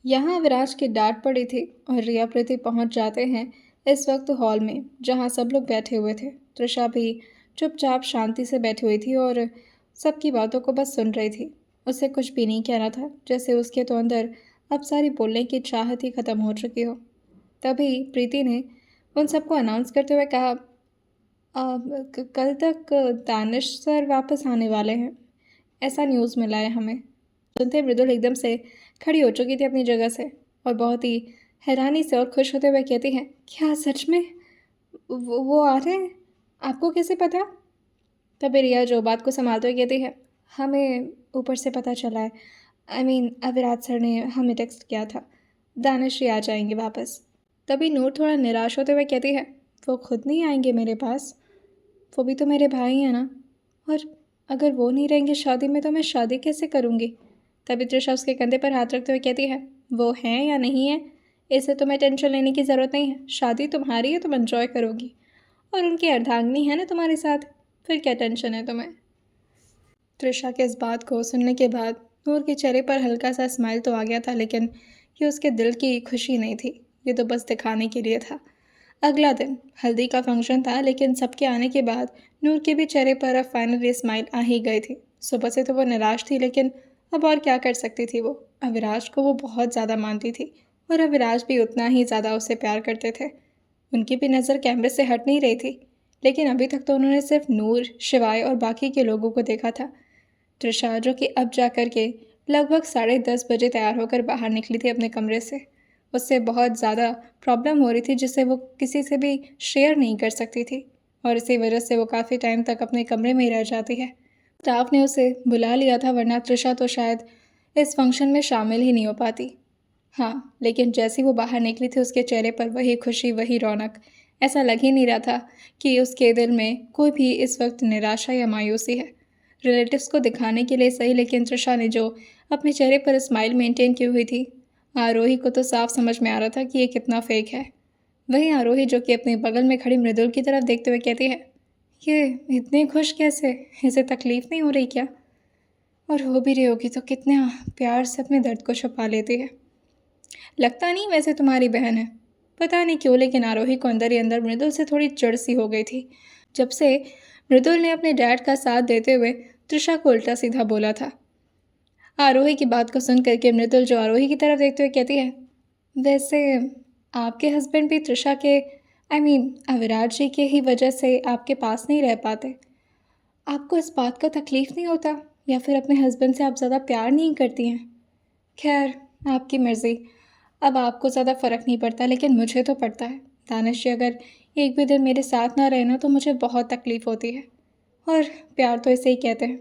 यहाँ विराज की डांट पड़ी थी और रिया प्रीति पहुंच जाते हैं इस वक्त हॉल में जहाँ सब लोग बैठे हुए थे। तृषा भी चुपचाप शांति से बैठी हुई थी और सबकी बातों को बस सुन रही थी। उसे कुछ भी नहीं कहना था, जैसे उसके तो अंदर अब सारी बोलने की चाहत ही खत्म हो चुकी हो। तभी प्रीति ने उन सबको अनाउंस करते हुए कहा, कल तक दानिश सर वापस आने वाले हैं, ऐसा न्यूज़ मिला है हमें। सुनते मृदुल एकदम से खड़ी हो चुकी थी अपनी जगह से और बहुत ही हैरानी से और खुश होते हुए कहती है, क्या सच में वो आ रहे हैं? आपको कैसे पता? तभी रिया जो बात को संभालते हुए कहती है, हमें ऊपर से पता चला है। अविराज सर ने हमें टेक्स्ट किया था, दानिश ही आ जाएंगे वापस। तभी नूर थोड़ा निराश होते हुए कहती है, वो खुद नहीं आएंगे मेरे पास? वो भी तो मेरे भाई हैं ना, और अगर वो नहीं रहेंगे शादी में तो मैं शादी कैसे करूँगी? तभी तृषा उसके कंधे पर हाथ रखते हुए कहती है, वो हैं या नहीं है इसे तुम्हें टेंशन लेने की ज़रूरत नहीं है। शादी तुम्हारी है, तुम एंजॉय करोगी, और उनकी अर्धांगिनी है ना तुम्हारे साथ, फिर क्या टेंशन है तुम्हें? तृषा के इस बात को सुनने के बाद नूर के चेहरे पर हल्का सा स्माइल तो आ गया था, लेकिन ये उसके दिल की खुशी नहीं थी, ये तो बस दिखाने के लिए था। अगला दिन हल्दी का फंक्शन था, लेकिन सबके आने के बाद नूर के भी चेहरे पर अब फाइनली स्माइल आ ही गई थी। सुबह से तो वो निराश थी, लेकिन अब और क्या कर सकती थी वो। अविराज को वो बहुत ज़्यादा मानती थी और अविराज भी उतना ही ज़्यादा उससे प्यार करते थे। उनकी भी नज़र कैमरे से हट नहीं रही थी, लेकिन अभी तक तो उन्होंने सिर्फ नूर, शिवाय और बाकी के लोगों को देखा था। तृषा, जो कि अब जा कर के लगभग 10:30 बजे तैयार होकर बाहर निकली थी अपने कमरे से, उससे बहुत ज़्यादा प्रॉब्लम हो रही थी जिसे वो किसी से भी शेयर नहीं कर सकती थी, और इसी वजह से वो काफ़ी टाइम तक अपने कमरे में ही रह जाती है। स्टाफ ने उसे बुला लिया था, वरना तृषा तो शायद इस फंक्शन में शामिल ही नहीं हो पाती। हाँ, लेकिन जैसे ही वो बाहर निकली थी उसके चेहरे पर वही खुशी, वही रौनक। ऐसा लग ही नहीं रहा था कि उसके दिल में कोई भी इस वक्त निराशा या मायूसी है। रिलेटिव्स को दिखाने के लिए सही, लेकिन तृषा ने जो अपने चेहरे पर स्माइल मेंटेन की हुई थी, आरोही को तो साफ समझ में आ रहा था कि ये कितना फेक है। वहीं आरोही, जो कि अपने बगल में खड़ी मृदुल की तरफ देखते हुए कहती है, ये इतने खुश कैसे? इसे तकलीफ़ नहीं हो रही क्या? और हो भी रही होगी तो कितने प्यार से अपने दर्द को छुपा लेती है। लगता नहीं वैसे तुम्हारी बहन है। पता नहीं क्यों, लेकिन आरोही को अंदर ही अंदर मृदुल से थोड़ी चिढ़ सी हो गई थी, जब से मृदुल ने अपने डैड का साथ देते हुए तृषा को उल्टा सीधा बोला था। आरोही की बात को सुन करके मृदुल, जो आरोही की तरफ देखते हुए कहती है, वैसे आपके हस्बैंड भी तृषा के अविराज जी के ही वजह से आपके पास नहीं रह पाते। आपको इस बात का तकलीफ़ नहीं होता, या फिर अपने हस्बैंड से आप ज़्यादा प्यार नहीं करती हैं? खैर, आपकी मर्ज़ी। अब आपको ज़्यादा फ़र्क नहीं पड़ता, लेकिन मुझे तो पड़ता है। दानिश जी अगर एक भी दिन मेरे साथ ना रहे ना तो मुझे बहुत तकलीफ़ होती है, और प्यार तो इसे ही कहते हैं।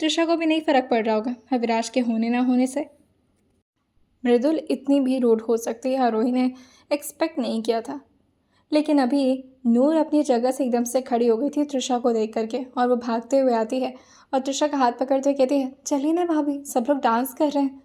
तृषा को भी नहीं फ़र्क पड़ रहा होगा अविराज के होने ना होने से। मृदुल इतनी भी रूड हो सकती है, आरोही ने एक्सपेक्ट नहीं किया था। लेकिन अभी नूर अपनी जगह से एकदम से खड़ी हो गई थी तृषा को देख करके, और वो भागते हुए आती है और तृषा का हाथ पकड़ते हुए कहती है, चलिए ना भाभी, सब लोग डांस कर रहे हैं।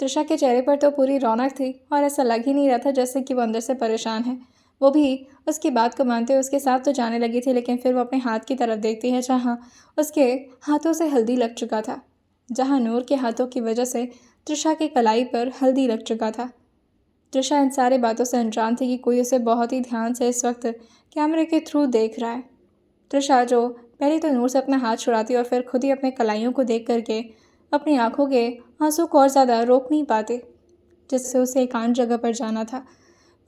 तृषा के चेहरे पर तो पूरी रौनक थी, और ऐसा लग ही नहीं रहा था जैसे कि वो अंदर से परेशान है। वो भी उसकी बात को मानते हुए उसके साथ तो जाने लगी थी, लेकिन फिर वो अपने हाथ की तरफ देखती है जहाँ उसके हाथों से हल्दी लग चुका था, जहाँ नूर के हाथों की वजह से तृषा की कलाई पर हल्दी लग चुका था। तृषा इन सारी बातों से अनजान थी कि कोई उसे बहुत ही ध्यान से इस वक्त कैमरे के थ्रू देख रहा है। तृषा, जो पहले तो नूर से अपना हाथ छुड़ाती और फिर खुद ही अपने कलाइयों को देख करके अपनी आंखों के आंसू को और ज़्यादा रोक नहीं पाती, जिससे उसे एकांत जगह पर जाना था।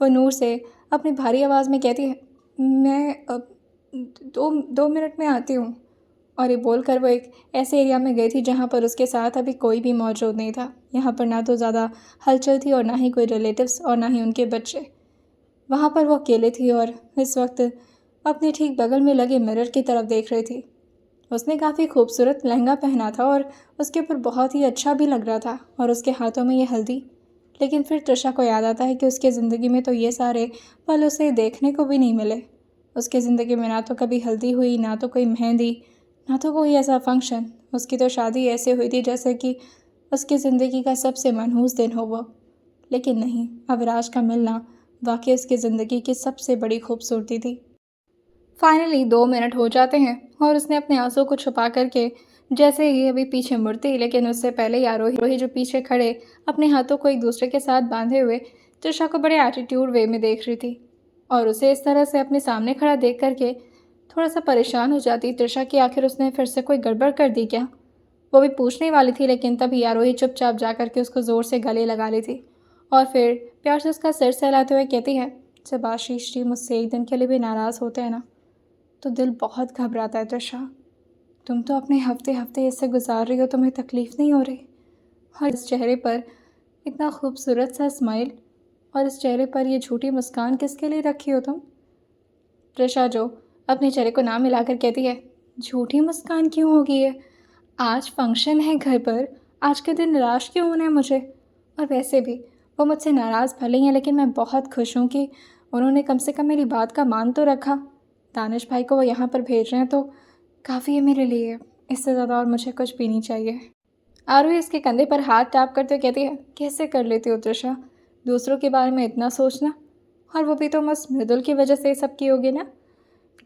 वो नूर से अपनी भारी आवाज़ में कहती है, मैं अब 2 मिनट में आती हूँ। और ये बोलकर वो एक ऐसे एरिया में गई थी जहाँ पर उसके साथ अभी कोई भी मौजूद नहीं था। यहाँ पर ना तो ज़्यादा हलचल थी और ना ही कोई रिलेटिव्स और ना ही उनके बच्चे। वहाँ पर वो अकेले थी और इस वक्त अपने ठीक बगल में लगे मिरर की तरफ देख रही थी। उसने काफ़ी खूबसूरत लहंगा पहना था और उसके ऊपर बहुत ही अच्छा भी लग रहा था, और उसके हाथों में ये हल्दी। लेकिन फिर तृषा को याद आता है कि उसके ज़िंदगी में तो ये सारे पल उसे देखने को भी नहीं मिले। उसकी ज़िंदगी में ना तो कभी हल्दी हुई, ना तो कोई मेहंदी, ना तो कोई ऐसा फंक्शन। उसकी तो शादी ऐसे हुई थी जैसे कि उसकी ज़िंदगी का सबसे मनहूस दिन हो वो। लेकिन नहीं, अविराज का मिलना वाकई उसकी ज़िंदगी की सबसे बड़ी खूबसूरती थी। फाइनली 2 मिनट हो जाते हैं और उसने अपने आंसू को छुपा करके जैसे ही अभी पीछे मुड़ती, लेकिन उससे पहले ही आरोही जो पीछे खड़े अपने हाथों को एक दूसरे के साथ बांधे हुए त्रिशा को बड़े एटीट्यूड वे में देख रही थी। और उसे इस तरह से अपने सामने खड़ा देख करके थोड़ा सा परेशान हो जाती त्रिशा कि आखिर उसने फिर से कोई गड़बड़ कर दी क्या। वो भी पूछने वाली थी, लेकिन तभी आरोही चुपचाप जा करके उसको ज़ोर से गले लगा ली थी और फिर प्यार से उसका सिर सहलाते हुए कहती है, जब आशीष जी मुझसे एक दिन के लिए भी नाराज़ होते हैं ना, तो दिल बहुत घबराता है त्रिशा। तुम तो अपने हफ्ते हफ्ते इससे गुजार रही हो, तुम्हें तकलीफ़ नहीं हो रही? और इस चेहरे पर इतना खूबसूरत सा स्माइल, और इस चेहरे पर ये झूठी मुस्कान किसके लिए रखी हो तुम? त्रिशा जो अपने चेहरे को ना मिलाकर कहती है, झूठी मुस्कान क्यों होगी ये? आज फंक्शन है घर पर, आज के दिन निराश क्यों होना है मुझे? और वैसे भी वो मुझसे नाराज़ भले ही हैं, लेकिन मैं बहुत खुश हूँ कि उन्होंने कम से कम मेरी बात का मान तो रखा। दानिश भाई को वो यहाँ पर भेज रहे हैं तो काफ़ी है मेरे लिए, इससे ज़्यादा और मुझे कुछ भी नहीं चाहिए। आरोही इसके कंधे पर हाथ टैप करते हुए कहती है, कैसे कर लेती हो त्रिशा, दूसरों के बारे में इतना सोचना? और वो भी तुम उस मृदुल की वजह से ये सब की होगी ना?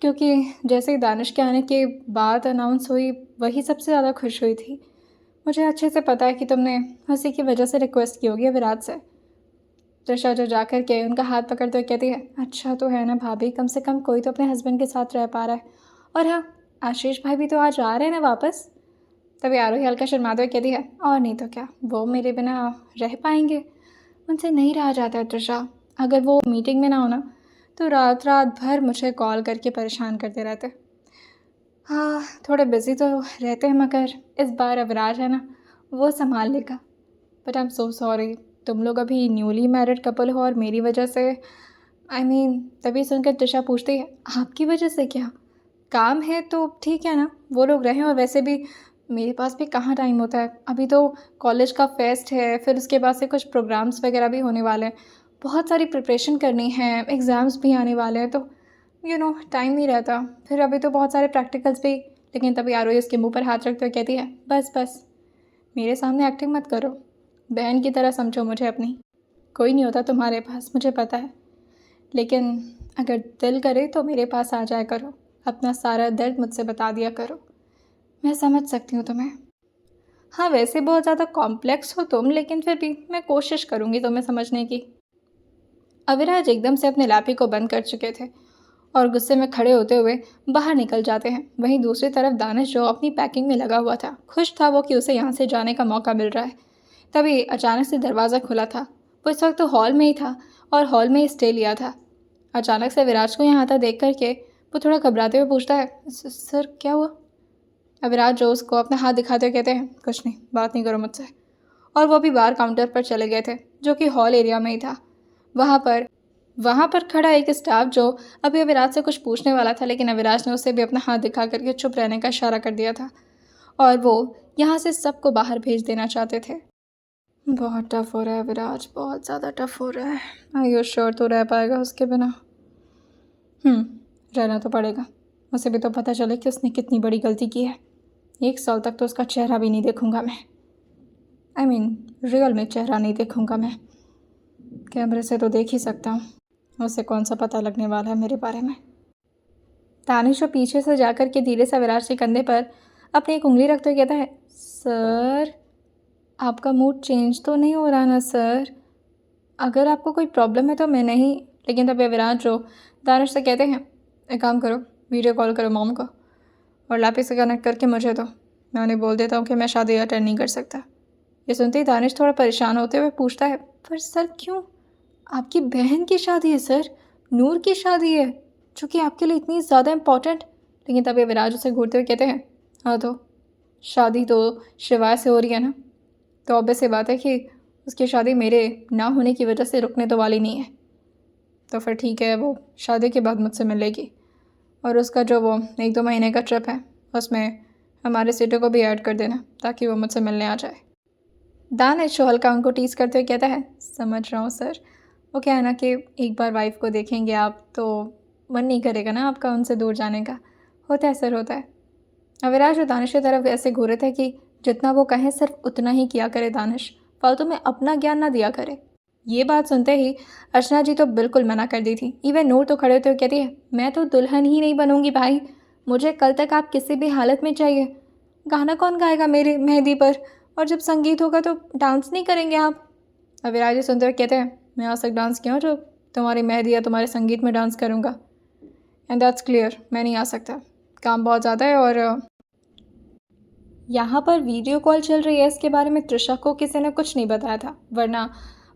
क्योंकि जैसे ही दानिश के आने के बाद अनाउंस हुई, वही सबसे ज़्यादा खुश हुई थी। मुझे अच्छे से पता है कि तुमने उसी की वजह से रिक्वेस्ट की होगी विराट से। त्रिशा जो जाकर के उनका हाथ पकड़ते हुए कहती है, अच्छा तो है ना भाभी, कम से कम कोई तो अपने हस्बैंड के साथ रह पा रहा है। और हाँ, आशीष भाई भी तो आज आ रहे हैं ना वापस। तभी आरोही हल्का शर्माते हुए कहती है, और नहीं तो क्या, वो मेरे बिना रह पाएंगे? उनसे नहीं रहा जाता है त्रिशा। अगर वो मीटिंग में ना होना तो रात रात भर मुझे कॉल करके परेशान करते रहते। हाँ, थोड़े बिजी तो रहते हैं, मगर इस बार अविराज है ना, वो संभाल लेगा। But I am so sorry, तुम लोग अभी न्यूली मैरिड कपल हो और मेरी वजह से, तभी सुनकर त्रिशा पूछती है, आपकी वजह से क्या? काम है तो ठीक है ना, वो लोग रहें, और वैसे भी मेरे पास भी कहाँ टाइम होता है। अभी तो कॉलेज का फेस्ट है, फिर उसके बाद से कुछ प्रोग्राम्स वगैरह भी होने वाले हैं, बहुत सारी प्रिपरेशन करनी है, एग्ज़ाम्स भी आने वाले हैं, तो टाइम नहीं रहता। फिर अभी तो बहुत सारे प्रैक्टिकल्स भी। लेकिन तभी आरोही उसके मुंह पर हाथ रखते हुए कहती है, बस बस, मेरे सामने एक्टिंग मत करो, बहन की तरह समझो मुझे अपनी। कोई नहीं होता तुम्हारे पास, मुझे पता है, लेकिन अगर दिल करे तो मेरे पास आ जाया करो, अपना सारा दर्द मुझसे बता दिया करो, मैं समझ सकती हूँ तुम्हें। हाँ, वैसे बहुत ज़्यादा कॉम्प्लेक्स हो तुम, लेकिन फिर भी मैं कोशिश करूँगी तुम्हें समझने की। अविराज एकदम से अपने लापी को बंद कर चुके थे और गुस्से में खड़े होते हुए बाहर निकल जाते हैं। वहीं दूसरी तरफ दानिश जो अपनी पैकिंग में लगा हुआ था, खुश था वो कि उसे यहाँ से जाने का मौका मिल रहा है। तभी अचानक से दरवाज़ा खुला था। वो इस वक्त तो हॉल में ही था और हॉल में ही स्टे लिया था। अचानक से विराज को यहाँ आता देख करके वो थोड़ा घबराते हुए पूछता है, सर क्या हुआ? अविराज जो उसको अपना हाथ दिखाते हुए कहते हैं, कुछ नहीं, बात नहीं करो मुझसे। और वो भी बाहर काउंटर पर चले गए थे, जो कि हॉल एरिया में ही था। वहाँ पर खड़ा एक स्टाफ जो अभी अविराज से कुछ पूछने वाला था, लेकिन अविराज ने उसे भी अपना हाथ दिखा करके चुप रहने का इशारा कर दिया था और वो यहाँ से सबको बाहर भेज देना चाहते थे। बहुत टफ हो रहा है अविराज, बहुत ज़्यादा टफ हो रहा है। आई यू श्योर तो रह पाएगा उसके बिना? रहना तो पड़ेगा। उसे भी तो पता चले कि उसने कितनी बड़ी गलती की है। 1 साल तक तो उसका चेहरा भी नहीं देखूंगा मैं। रियल में चेहरा नहीं देखूंगा मैं, कैमरे से तो देख ही सकता हूँ। उसे कौन सा पता लगने वाला है मेरे बारे में। दानिश पीछे से जाकर के धीरे से अविराज के कंधे पर अपनी एक उंगली रखते हुए कहता है, सर आपका मूड चेंज तो नहीं हो रहा ना सर? अगर आपको कोई प्रॉब्लम है तो मैं नहीं। लेकिन तभी अविराज जो दानिश से कहते हैं, एक काम करो, वीडियो कॉल करो मॉम को और लापी से कनेक्ट करके मुझे दो, मैं उन्हें बोल देता हूँ कि मैं शादी अटेंड नहीं कर सकता। ये सुनते ही दानिश थोड़ा परेशान होते हुए पूछता है, पर सर क्यों? आपकी बहन की शादी है सर, नूर की शादी है, जो कि आपके लिए इतनी ज़्यादा इम्पॉर्टेंट। लेकिन तभी विराज उसे घूरते हुए कहते हैं, हाँ तो शादी तो शिवाय से हो रही है ना, तो ऑब्वियस सी बात है कि उसकी शादी मेरे ना होने की वजह से रुकने तो वाली नहीं है। तो फिर ठीक है, वो शादी के बाद मुझसे मिलेगी और उसका जो वो 1-2 महीने का ट्रिप है उसमें हमारे सीटों को भी ऐड कर देना ताकि वो मुझसे मिलने आ जाए। दानिश हल्का उनको टीज करते हुए कहता है, समझ रहा हूँ सर, वो क्या है ना कि एक बार वाइफ को देखेंगे आप तो मन नहीं करेगा ना आपका उनसे दूर जाने का। होता है सर, होता है। अविराज और दानिश की तरफ ऐसे घूरे थे कि जितना वो कहें सिर्फ उतना ही किया करे दानिश, फालतू में अपना ज्ञान ना दिया करे। ये बात सुनते ही अर्चना जी तो बिल्कुल मना कर दी थी। इवन नूर तो खड़े होते हुए कहती है, मैं तो दुल्हन ही नहीं बनूंगी भाई, मुझे कल तक आप किसी भी हालत में चाहिए। गाना कौन गाएगा मेरी मेहंदी पर? और जब संगीत होगा तो डांस नहीं करेंगे आप? अविराज जी सुनते हुए कहते हैं, मैं आज तक डांस किया हूँ जो तुम्हारी मेहंदी या तुम्हारे संगीत में डांस करूँगा। एंड दैट्स क्लियर, मैं नहीं आ सकता, काम बहुत ज़्यादा है। और यहाँ पर वीडियो कॉल चल रही है, इसके बारे में तृषा को किसी ने कुछ नहीं बताया था, वरना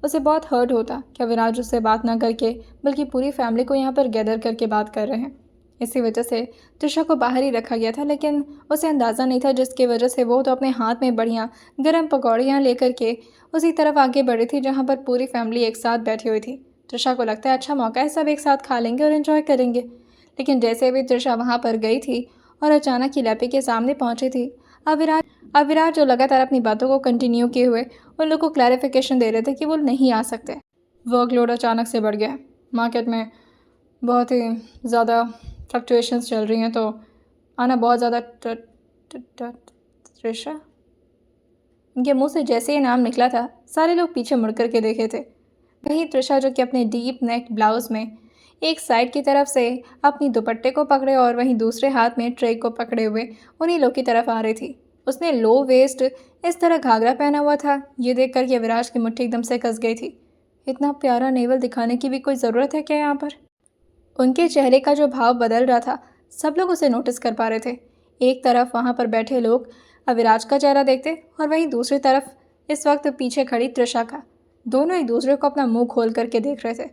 उसे बहुत हर्ट होता कि अविराज उससे बात ना करके बल्कि पूरी फैमिली को यहाँ पर गैदर करके बात कर रहे हैं। इसी वजह से तृषा को बाहर ही रखा गया था, लेकिन उसे अंदाज़ा नहीं था जिसकी वजह से वो तो अपने हाथ में बढ़िया गर्म पकौड़ियाँ लेकर के उसी तरफ आगे बढ़ी थी जहाँ पर पूरी फैमिली एक साथ बैठी हुई थी। तृषा को लगता है अच्छा मौका है, सब एक साथ खा लेंगे और एंजॉय करेंगे। लेकिन जैसे भी तृषा वहाँ पर गई थी और अचानक ही लैपी के सामने पहुँची थी, अविराज जो लगातार अपनी बातों को कंटिन्यू किए हुए उन लोगों को क्लैरिफिकेशन दे रहे थे कि वो नहीं आ सकते। वर्कलोड अचानक से बढ़ गया, मार्केट में बहुत ही ज़्यादा फ्लक्चुएशंस चल रही हैं, तो आना बहुत ज़्यादा तृषा। उनके मुंह से जैसे ही नाम निकला था, सारे लोग पीछे मुड़ कर के देखे थे। वहीं तृषा जो कि अपने डीप नेक ब्लाउज में एक साइड की तरफ से अपनी दुपट्टे को पकड़े और वहीं दूसरे हाथ में ट्रे को पकड़े हुए उन्हीं लोग की तरफ आ रही थी। उसने लो वेस्ट इस तरह घाघरा पहना हुआ था। ये देख कर के अविराज की मुट्ठी एकदम से कस गई थी। इतना प्यारा नेवल दिखाने की भी कोई ज़रूरत है क्या यहाँ पर? उनके चेहरे का जो भाव बदल रहा था, सब लोग उसे नोटिस कर पा रहे थे। एक तरफ वहाँ पर बैठे लोग अविराज का चेहरा देखते और वहीं दूसरी तरफ इस वक्त पीछे खड़ी तृषा का। दोनों एक दूसरे को अपना मुंह खोल करके देख रहे थे।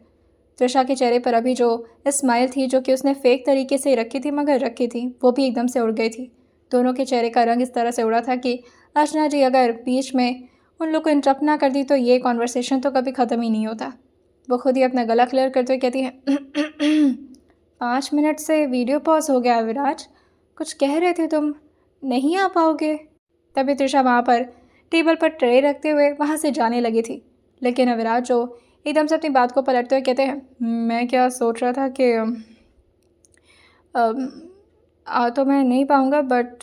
तृषा के चेहरे पर अभी जो स्माइल थी, जो कि उसने फेक तरीके से रखी थी मगर रखी थी, वो भी एकदम से उड़ गई थी। दोनों के चेहरे का रंग इस तरह से उड़ा था कि अर्चना जी अगर बीच में उन लोग को इंटरप्ट ना कर दी तो ये कॉन्वर्सेशन तो कभी ख़त्म ही नहीं होता। वो खुद ही अपना गला क्लियर करते हुए कहती है 5 मिनट से वीडियो पॉज हो गया अविराज, कुछ कह रहे थे तुम, नहीं आ पाओगे? तभी तृषा वहाँ पर टेबल पर ट्रे रखते हुए वहाँ से जाने लगी थी। लेकिन अविराज जो एकदम से अपनी बात को पलटते हुए कहते हैं, मैं क्या सोच रहा था कि आ तो मैं नहीं पाऊँगा, बट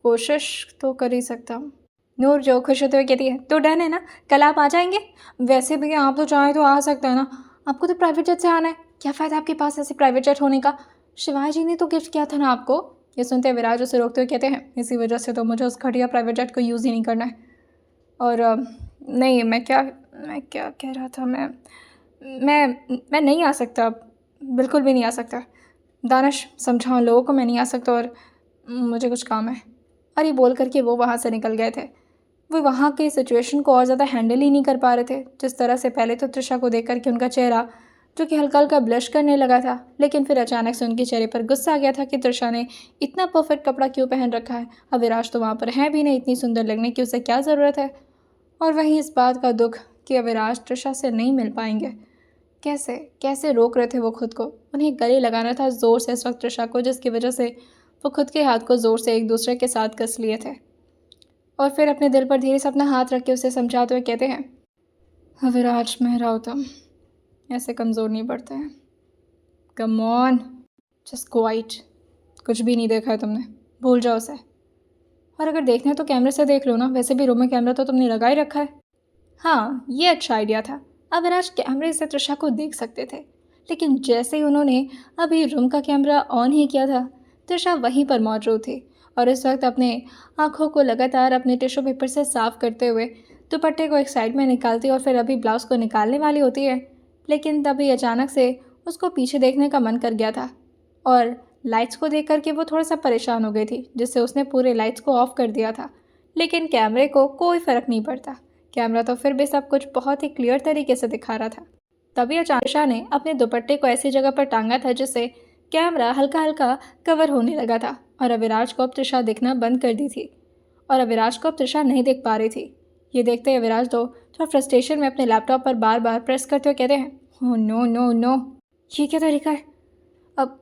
कोशिश तो कर ही सकता हूँ। नूर जो खुश होते हुए कहती है, तो डन है ना, कल आप आ जाएंगे? वैसे भी आप तो चाहें तो आ सकते हैं ना, आपको तो प्राइवेट जेट से आना है, क्या फ़ायदा आपके पास ऐसे प्राइवेट जेट होने का? शिवाजी ने तो गिफ्ट किया था ना आपको। ये सुनते विराज उसे रोकते हुए कहते हैं, इसी वजह से तो मुझे उस घटिया प्राइवेट जेट को यूज़ ही नहीं करना है। और नहीं, मैं क्या कह रहा था, मैं नहीं आ सकता, बिल्कुल भी नहीं आ सकता। दानिश समझाओ लोगों को, मैं नहीं आ सकता और मुझे कुछ काम है। और ये बोल करके वो वहाँ से निकल गए थे। वो वहाँ की सिचुएशन को और ज़्यादा हैंडल ही नहीं कर पा रहे थे। जिस तरह से पहले तो तृषा को देख करके उनका चेहरा जो कि हल्का हल्का ब्लश करने लगा था, लेकिन फिर अचानक से उनके चेहरे पर गुस्सा आ गया था कि तृषा ने इतना परफेक्ट कपड़ा क्यों पहन रखा है, अविराज तो वहाँ पर है भी नहीं, इतनी सुंदर लगने की उसे क्या ज़रूरत है। और वहीं इस बात का दुख कि अविराज तृषा से नहीं मिल पाएंगे। कैसे कैसे रोक रहे थे वो खुद को, उन्हें गले लगाना था ज़ोर से इस वक्त तृषा को, जिसकी वजह से वो खुद के हाथ को ज़ोर से एक दूसरे के साथ कस लिए थे। और फिर अपने दिल पर धीरे से अपना हाथ रख के उसे समझाते हुए कहते हैं, अविराज मेहराव तुम ऐसे कमज़ोर नहीं पड़ते हैं, कम ऑन, जस्ट क्वाइट। कुछ भी नहीं देखा है तुमने, भूल जाओ उसे। और अगर देखना है तो कैमरे से देख लो ना, वैसे भी रूम में कैमरा तो तुमने लगा ही रखा है। हाँ, ये अच्छा आइडिया था। अविराज कैमरे से तृषा को देख सकते थे, लेकिन जैसे ही उन्होंने अभी रूम का कैमरा ऑन ही किया था, तृषा वहीं पर मौजूद थी और इस वक्त अपने आँखों को लगातार अपने टिश्यू पेपर से साफ करते हुए दुपट्टे को एक साइड में निकालती और फिर अभी ब्लाउज़ को निकालने वाली होती है। लेकिन तभी अचानक से उसको पीछे देखने का मन कर गया था और लाइट्स को देख करके वो थोड़ा सा परेशान हो गई थी, जिससे उसने पूरे लाइट्स को ऑफ कर दिया था। लेकिन कैमरे को कोई फ़र्क नहीं पड़ता, कैमरा तो फिर भी सब कुछ बहुत ही क्लियर तरीके से दिखा रहा था। तभी अचानक तृषा ने अपने दुपट्टे को ऐसी जगह पर टांगा था जिससे कैमरा हल्का हल्का कवर होने लगा था और अविराज को अब तृषा दिखना बंद कर दी थी और अविराज को अब तृषा नहीं देख पा रही थी। ये देखते ही अविराज तो थोड़ा फ्रस्ट्रेशन में अपने लैपटॉप पर बार बार प्रेस करते हुए कहते हैं, ओह नो नो नो, ये क्या तरीका है अब।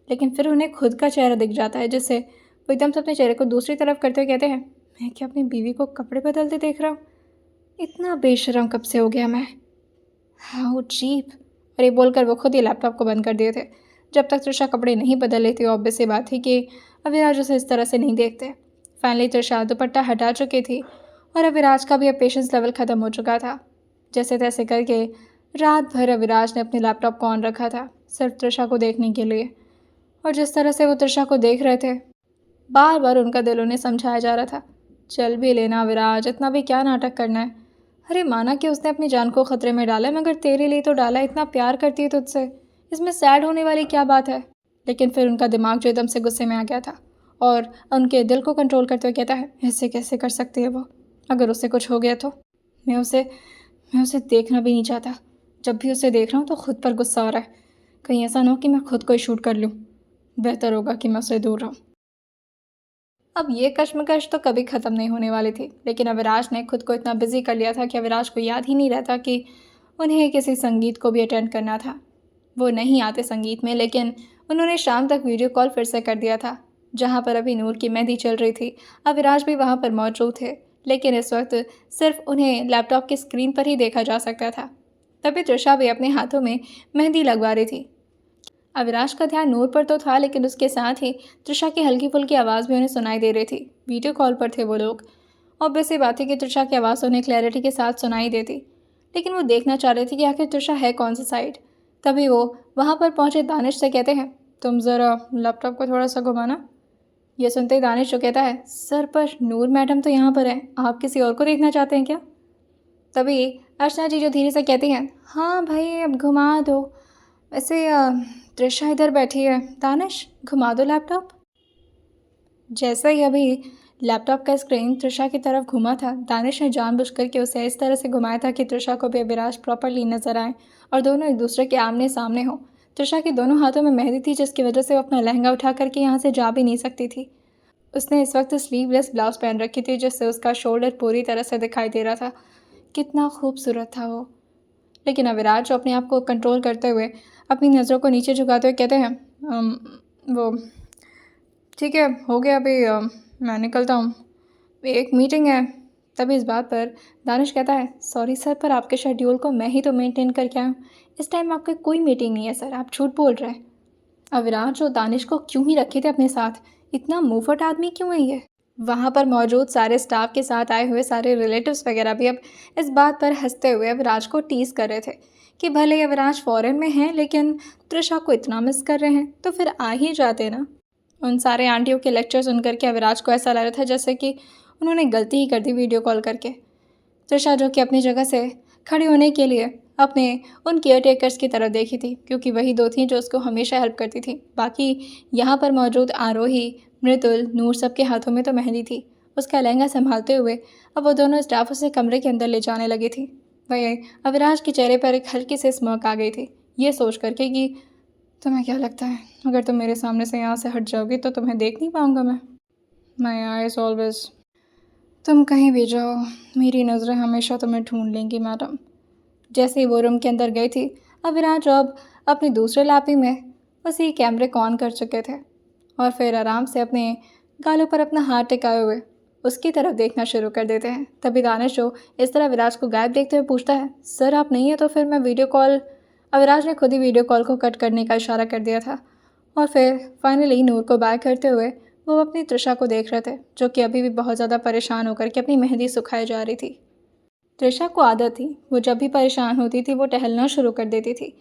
लेकिन फिर उन्हें खुद का चेहरा दिख जाता है, जिससे वो एकदम से अपने चेहरे को दूसरी तरफ करते हुए कहते हैं, मैं क्या अपनी बीवी को कपड़े बदलते देख रहा हूँ? इतना बेशरम कब से हो गया मैं, हाउ चीप। और ये बोलकर वो खुद ही लैपटॉप को बंद कर दिए थे। जब तक तृषा कपड़े नहीं बदल लेती, ऑब्वियस सी बात थी कि अविराज उसे इस तरह से नहीं देखते। फाइनली तृषा दुपट्टा हटा चुकी थी और अविराज का भी अब पेशेंस लेवल ख़त्म हो चुका था। जैसे तैसे करके रात भर अविराज ने अपने लैपटॉप को ऑन रखा था, सिर्फ तृषा को देखने के लिए। और जिस तरह से वो तृषा को देख रहे थे, बार बार उनका दिल उन्हें समझाया जा रहा था, चल भी लेना विराज, इतना भी क्या नाटक करना है। अरे माना कि उसने अपनी जान को खतरे में डाला, मगर तेरे लिए तो डाला, इतना प्यार करती है तुझसे, इसमें सैड होने वाली क्या बात है। लेकिन फिर उनका दिमाग जो एकदम से गुस्से में आ गया था और उनके दिल को कंट्रोल करते हुए कहता है, ऐसे कैसे कर सकती है वो, अगर उससे कुछ हो गया तो। मैं उसे मैं उसे देखना भी नहीं चाहता। जब भी उसे देख रहा हूँ तो खुद पर गुस्सा हो रहा है। कहीं ऐसा ना हो कि मैं खुद को ही शूट कर लूँ। बेहतर होगा कि मैं उससे दूर रहूँ। अब ये कश्मकश तो कभी ख़त्म नहीं होने वाली थी, लेकिन अविराज ने खुद को इतना बिजी कर लिया था कि अविराज को याद ही नहीं रहता कि उन्हें किसी संगीत को भी अटेंड करना था। वो नहीं आते संगीत में, लेकिन उन्होंने शाम तक वीडियो कॉल फिर से कर दिया था, जहाँ पर अभी नूर की मेहंदी चल रही थी। अविराज भी वहाँ पर मौजूद थे, लेकिन इस वक्त सिर्फ उन्हें लैपटॉप की स्क्रीन पर ही देखा जा सकता था। तभी तृषा भी अपने हाथों में मेहंदी लगवा रही थी। अविनाश का ध्यान नूर पर तो था, लेकिन उसके साथ ही तृषा की हल्की फुल्की आवाज़ भी उन्हें सुनाई दे रही थी। वीडियो कॉल पर थे वो लोग। ऑब्वियस सी बात है कि तृषा की आवाज़ उन्हें क्लैरिटी के साथ सुनाई देती, लेकिन वो देखना चाह रहे थे कि आखिर तृषा है कौन सी साइड। तभी वो वहाँ पर पहुँचे दानिश से कहते हैं, तुम ज़रा लैपटॉप को थोड़ा सा घुमाना। ये सुनते ही दानिश जो कहता है, सर पर नूर मैडम तो यहाँ पर है, आप किसी और को देखना चाहते हैं क्या। तभी अर्चना जी जो धीरे से कहती हैं, हाँ भाई अब घुमा दो, वैसे तृषा इधर बैठी है, दानिश घुमा दो लैपटॉप। जैसे ही अभी लैपटॉप का स्क्रीन तृषा की तरफ घुमा था, दानिश ने जानबूझकर के उसे इस तरह से घुमाया था कि तृषा को भी अविनाश प्रॉपरली नजर आए और दोनों एक दूसरे के आमने सामने हो। तृषा के दोनों हाथों में मेहंदी थी, जिसकी वजह से वो अपना लहंगा उठा करके यहाँ से जा भी नहीं सकती थी। उसने इस वक्त स्लीवलेस ब्लाउज पहन रखी थी, जिससे उसका शोल्डर पूरी तरह से दिखाई दे रहा था। कितना खूबसूरत था वो। लेकिन अविनाश जो अपने आप को कंट्रोल करते हुए अपनी नज़रों को नीचे झुकाते हुए कहते हैं, वो ठीक है, हो गया, अभी मैं निकलता हूँ, एक मीटिंग है। तभी इस बात पर दानिश कहता है, सॉरी सर, पर आपके शेड्यूल को मैं ही तो मेंटेन करके आया हूँ, इस टाइम आपकी कोई मीटिंग नहीं है सर, आप झूठ बोल रहे हैं। अविनाश जो दानिश को क्यों ही रखे थे अपने साथ, इतना मुंहफट आदमी क्यों है ये। वहाँ पर मौजूद सारे स्टाफ के साथ आए हुए सारे रिलेटिव्स वगैरह भी अब इस बात पर हंसते हुए अविनाश को टीज़ कर रहे थे कि भले ही अविनाश फॉरेन में हैं, लेकिन तृषा को इतना मिस कर रहे हैं तो फिर आ ही जाते ना। उन सारे आंटियों के लेक्चर सुन करके अविनाश को ऐसा लग रहा था जैसे कि उन्होंने गलती ही कर दी वीडियो कॉल करके। तृषा जो कि अपनी जगह से खड़ी होने के लिए अपने उन केयर टेकर्स की तरफ देखी थी, क्योंकि वही दो थी जो उसको हमेशा हेल्प करती थी। बाकी यहाँ पर मौजूद आरोही, मृदुल, नूर सबके हाथों में तो मेहंदी थी। उसका लहंगा संभालते हुए अब वो दोनों स्टाफ उसे कमरे के अंदर ले जाने लगी थी। वही अविनाश के चेहरे पर एक हल्की सी स्मर्क आ गई थी, ये सोच करके कि तुम्हें क्या लगता है, अगर तुम मेरे सामने से यहाँ से हट जाओगी तो तुम्हें देख नहीं पाऊँगा मैं। माई आइज ऑलवेज, तुम कहीं भी जाओ मेरी नज़रें हमेशा तुम्हें ढूंढ लेंगी मैडम। जैसे ही वो रूम के अंदर गई थी, अविनाश अब अपने दूसरे लैपी में उसी कैमरे को ऑन कर चुके थे और फिर आराम से अपने गालों पर अपना हाथ टिकाए हुए उसकी तरफ देखना शुरू कर देते हैं। तभी दानिश जो इस तरह अविनाश को गायब देखते हुए पूछता है, सर आप नहीं है तो फिर मैं वीडियो कॉल। अविनाश ने खुद ही वीडियो कॉल को कट करने का इशारा कर दिया था और फिर फाइनली नूर को बाय करते हुए वो अपनी तृषा को देख रहे थे, जो कि अभी भी बहुत ज़्यादा परेशान होकर के अपनी मेहंदी सुखाई जा रही थी। तृषा को आदत थी, वो जब भी परेशान होती थी वो टहलना शुरू कर देती थी।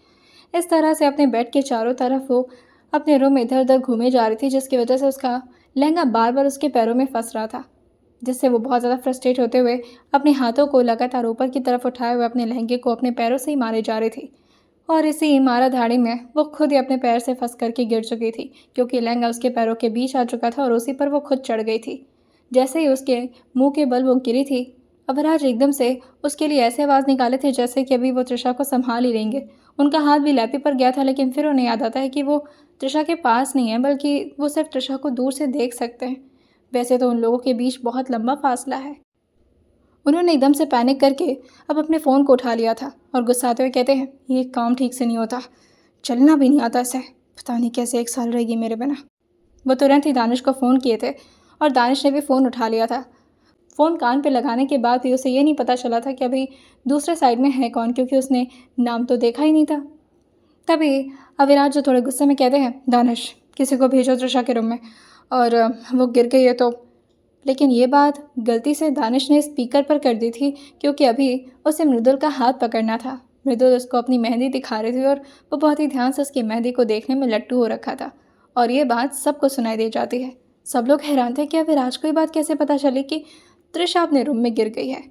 इस तरह से अपने बेड के चारों तरफ वो अपने रूम में इधर उधर घूमे जा रही थी, जिसकी वजह से उसका लहंगा बार बार उसके पैरों में फंस रहा था, जिससे वो बहुत ज़्यादा फ्रस्ट्रेट होते हुए अपने हाथों को लगातार ऊपर की तरफ उठाए हुए अपने लहंगे को अपने पैरों से ही मारे जा रही थी। और इसी मारा धाड़ी में वो खुद ही अपने पैर से फंस करके गिर चुकी थी, क्योंकि लहंगा उसके पैरों के बीच आ चुका था और उसी पर वो खुद चढ़ गई थी। जैसे ही उसके मुंह के बल वो गिरी थी, अबराज एकदम से उसके लिए ऐसे आवाज़ निकाले थे जैसे कि अभी वो तृषा को संभाल ही लेंगे। उनका हाथ भी लैपी पर गया था, लेकिन फिर उन्हें याद आता है कि वो तृषा के पास नहीं है, बल्कि वो सिर्फ तृषा को दूर से देख सकते हैं। वैसे तो उन लोगों के बीच बहुत लंबा फासला है। उन्होंने एकदम से पैनिक करके अब अपने फ़ोन को उठा लिया था और गुस्साते हुए कहते हैं, ये काम ठीक से नहीं होता, चलना भी नहीं आता इसे, पता नहीं कैसे 1 साल रहेगी मेरे बिना। वो तुरंत ही दानिश को फ़ोन किए थे और दानिश ने भी फ़ोन उठा लिया था। फ़ोन कान पे लगाने के बाद भी उसे ये नहीं पता चला था कि अभी दूसरे साइड में है कौन, क्योंकि उसने नाम तो देखा ही नहीं था। तभी अविनाश जो थोड़े गुस्से में कहते हैं, दानिश किसी को भेजो तृषा के रूम में, और वो गिर गई है तो। लेकिन ये बात गलती से दानिश ने स्पीकर पर कर दी थी, क्योंकि अभी उसे मृदुल का हाथ पकड़ना था। मृदुल उसको अपनी मेहंदी दिखा रही थी और वो बहुत ही ध्यान से उसकी मेहंदी को देखने में लट्टू हो रखा था, और ये बात सबको सुनाई दे जाती है। सब लोग हैरान थे कि अविराज को ये बात कैसे पता चली कि त्रिशा अपने रूम में गिर गई है।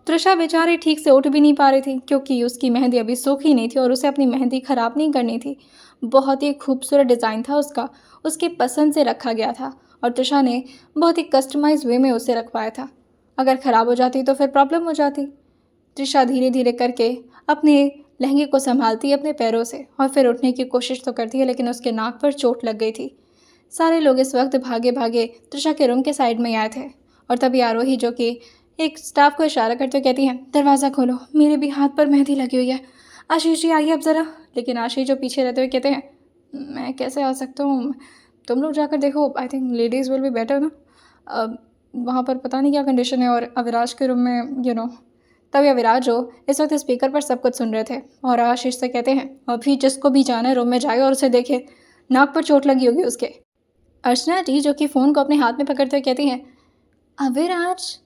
त्रिशा बेचारी ठीक से उठ भी नहीं पा रही थी क्योंकि उसकी मेहंदी अभी सूखी नहीं थी और उसे अपनी मेहंदी ख़राब नहीं करनी थी। बहुत ही खूबसूरत डिज़ाइन था उसका, उसकी पसंद से रखा गया था और त्रिशा ने बहुत ही कस्टमाइज वे में उसे रखवाया था। अगर ख़राब हो जाती तो फिर प्रॉब्लम हो जाती। त्रिशा धीरे धीरे करके अपने लहंगे को संभालती है अपने पैरों से और फिर उठने की कोशिश तो करती है, लेकिन उसके नाक पर चोट लग गई थी। सारे लोग इस वक्त भागे भागे त्रिशा के रूम के साइड में आए थे और तभी आरोही, जो कि एक स्टाफ को इशारा करते हुए कहती है, दरवाज़ा खोलो, मेरे भी हाथ पर मेहंदी लगी हुई है। आशीष जी आइए अब ज़रा। लेकिन आशीष जो पीछे रहते हुए कहते हैं, मैं कैसे आ सकता हूँ, तुम लोग जाकर देखो, I think ladies will be better ना। अब वहाँ पर पता नहीं क्या कंडीशन है और अविराज के रूम में तभी अविराज जो इस वक्त स्पीकर पर सब कुछ सुन रहे थे और आशीष से कहते हैं, अभी जिसको भी जाना है रूम में जाए और उसे देखे, नाक पर चोट लगी होगी उसके। अर्चना जी, जो कि फ़ोन को अपने हाथ में पकड़ते हुए कहती हैं, अविराज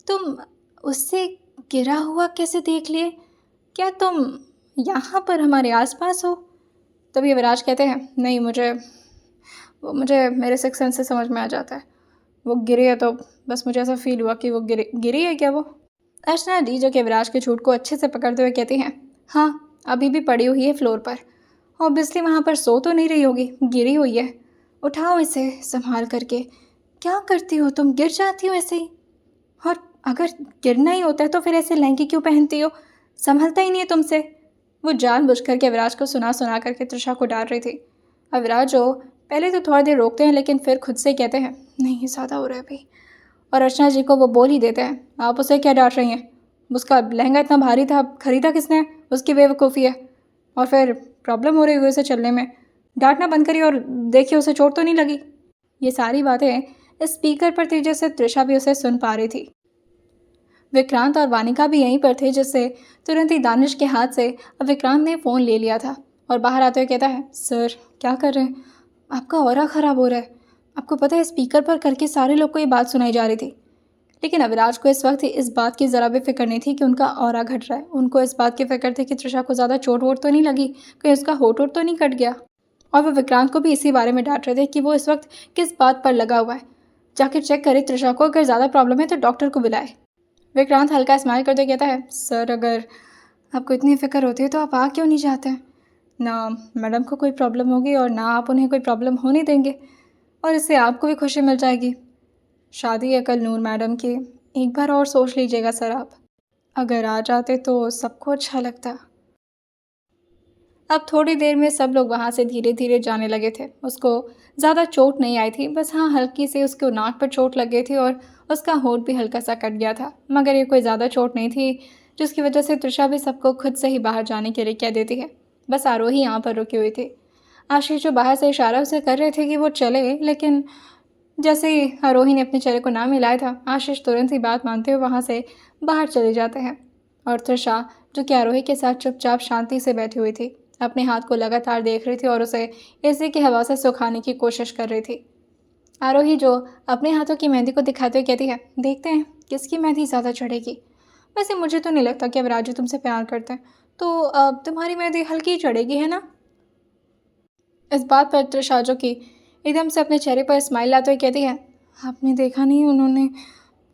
तुम उससे गिरा हुआ कैसे देख लिए? क्या तुम यहाँ पर हमारे आसपास हो? तभी अविराज कहते हैं, नहीं, मुझे मेरे सिक्स सेंस से समझ में आ जाता है। वो गिरी है तो बस मुझे ऐसा फील हुआ कि वो गिरी है क्या वो? अर्चना जी, जो कि अविराज के झूठ को अच्छे से पकड़ते हुए कहती हैं, हाँ, अभी भी पड़ी हुई है फ्लोर पर। ऑब्वियसली वहाँ पर सो तो नहीं रही होगी, गिरी हुई है। उठाओ इसे संभाल करके। क्या करती हो तुम, गिर जाती हो ऐसे ही। और अगर गिरना ही होता है तो फिर ऐसे लहंगे क्यों पहनती हो, संभलता ही नहीं है तुमसे। वो जानबूझ करके अविराज को सुना सुना करके त्रिशा को डांट रही थी। अविराज जो पहले तो थोड़ी देर रोकते हैं, लेकिन फिर खुद से कहते हैं, नहीं ज़्यादा हो रहा है अभी। और अर्चना जी को वो बोल ही देते हैं, आप उसे क्या डांट रही हैं, उसका लहंगा इतना भारी था, खरीदा किसने, उसकी बेवकूफ़ी है। और फिर प्रॉब्लम हो रही हुई उसे चलने में, डांटना बंद करिए और देखिए उसे चोट तो नहीं लगी। ये सारी बातें स्पीकर पर थी जिससे त्रिशा भी उसे सुन पा रही थी। विक्रांत और वानिका भी यहीं पर थे, जिससे तुरंत ही दानिश के हाथ से अब विक्रांत ने फ़ोन ले लिया था और बाहर आते हुए कहता है, सर क्या कर रहे हैं, आपका ऑरा ख़राब हो रहा है। आपको पता है स्पीकर पर करके सारे लोग को ये बात सुनाई जा रही थी। लेकिन अविराज को इस वक्त इस बात की ज़रा भी फिक्र नहीं थी कि उनका ऑरा घट रहा है। उनको इस बात की फिक्र थी कि त्रिशा को ज़्यादा चोट वोट तो नहीं लगी, कहीं उसका होठ वोट तो नहीं कट गया। और वो विक्रांत को भी इसी बारे में डांट रहे थे कि वो इस वक्त किस बात पर लगा हुआ है। जाकर चेक करे त्रिशा को, अगर ज़्यादा प्रॉब्लम है तो डॉक्टर को बुलाए। विक्रांत हल्का स्माइल करते कहता है, सर अगर आपको इतनी फिक्र होती है तो आप आ क्यों नहीं जाते हैं? ना मैडम को कोई प्रॉब्लम होगी और ना आप उन्हें कोई प्रॉब्लम होने देंगे, और इससे आपको भी खुशी मिल जाएगी। शादी है कल नूर मैडम की, एक बार और सोच लीजिएगा सर आप। अगर आ जाते तो सबको अच्छा लगता। अब थोड़ी देर में सब लोग वहाँ से धीरे धीरे जाने लगे थे। उसको ज़्यादा चोट नहीं आई थी, बस हाँ हल्की सी उसको नाक पर चोट लग गई थी और उसका होठ भी हल्का सा कट गया था, मगर ये कोई ज़्यादा चोट नहीं थी, जिसकी वजह से त्रिशा भी सबको खुद से ही बाहर जाने के लिए कह देती है। बस आरोही यहाँ पर रुकी हुई थी। आशीष जो बाहर से इशारा उसे कर रहे थे कि वो चले, लेकिन जैसे ही आरोही ने अपने चेहरे को ना मिलाया था, आशीष तुरंत ही बात मानते हुए वहाँ से बाहर चले जाते हैं। और त्रिशा, जो कि आरोही के साथ चुपचाप शांति से बैठी हुई थी, अपने हाथ को लगातार देख रही थी और उसे एसी की हवा से सुखाने की कोशिश कर रही थी। आरोही जो अपने हाथों की मेहंदी को दिखाते हुए कहती है, देखते हैं किसकी मेहंदी ज़्यादा चढ़ेगी। वैसे मुझे तो नहीं लगता कि अब राजू तुमसे प्यार करते हैं, तो अब तुम्हारी मेहंदी हल्की ही चढ़ेगी, है ना? इस बात पर त्रिशा, जो कि एकदम से अपने चेहरे पर स्माइल लाते हुए कहती है, आपने देखा नहीं उन्होंने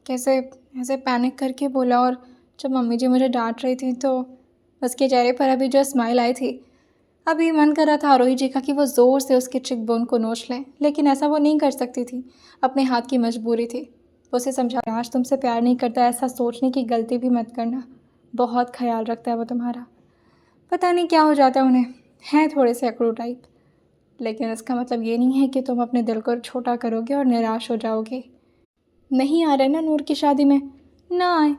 कैसे ऐसे पैनिक करके बोला, और जब मम्मी जी मुझे डांट रही थी तो उसके चेहरे पर अभी जो स्माइल आई थी, अभी मन कर रहा था आरोही जी का कि वो ज़ोर से उसके चिक बोन को नोच लें, लेकिन ऐसा वो नहीं कर सकती थी, अपने हाथ की मजबूरी थी। उसे समझा, आज तुमसे प्यार नहीं करता ऐसा सोचने की गलती भी मत करना, बहुत ख्याल रखता है वो तुम्हारा। पता नहीं क्या हो जाता है उन्हें, हैं थोड़े से अकड़ू टाइप, लेकिन इसका मतलब ये नहीं है कि तुम अपने दिल को छोटा करोगे और निराश हो जाओगे। नहीं आ रहे ना नूर की शादी में, ना आए।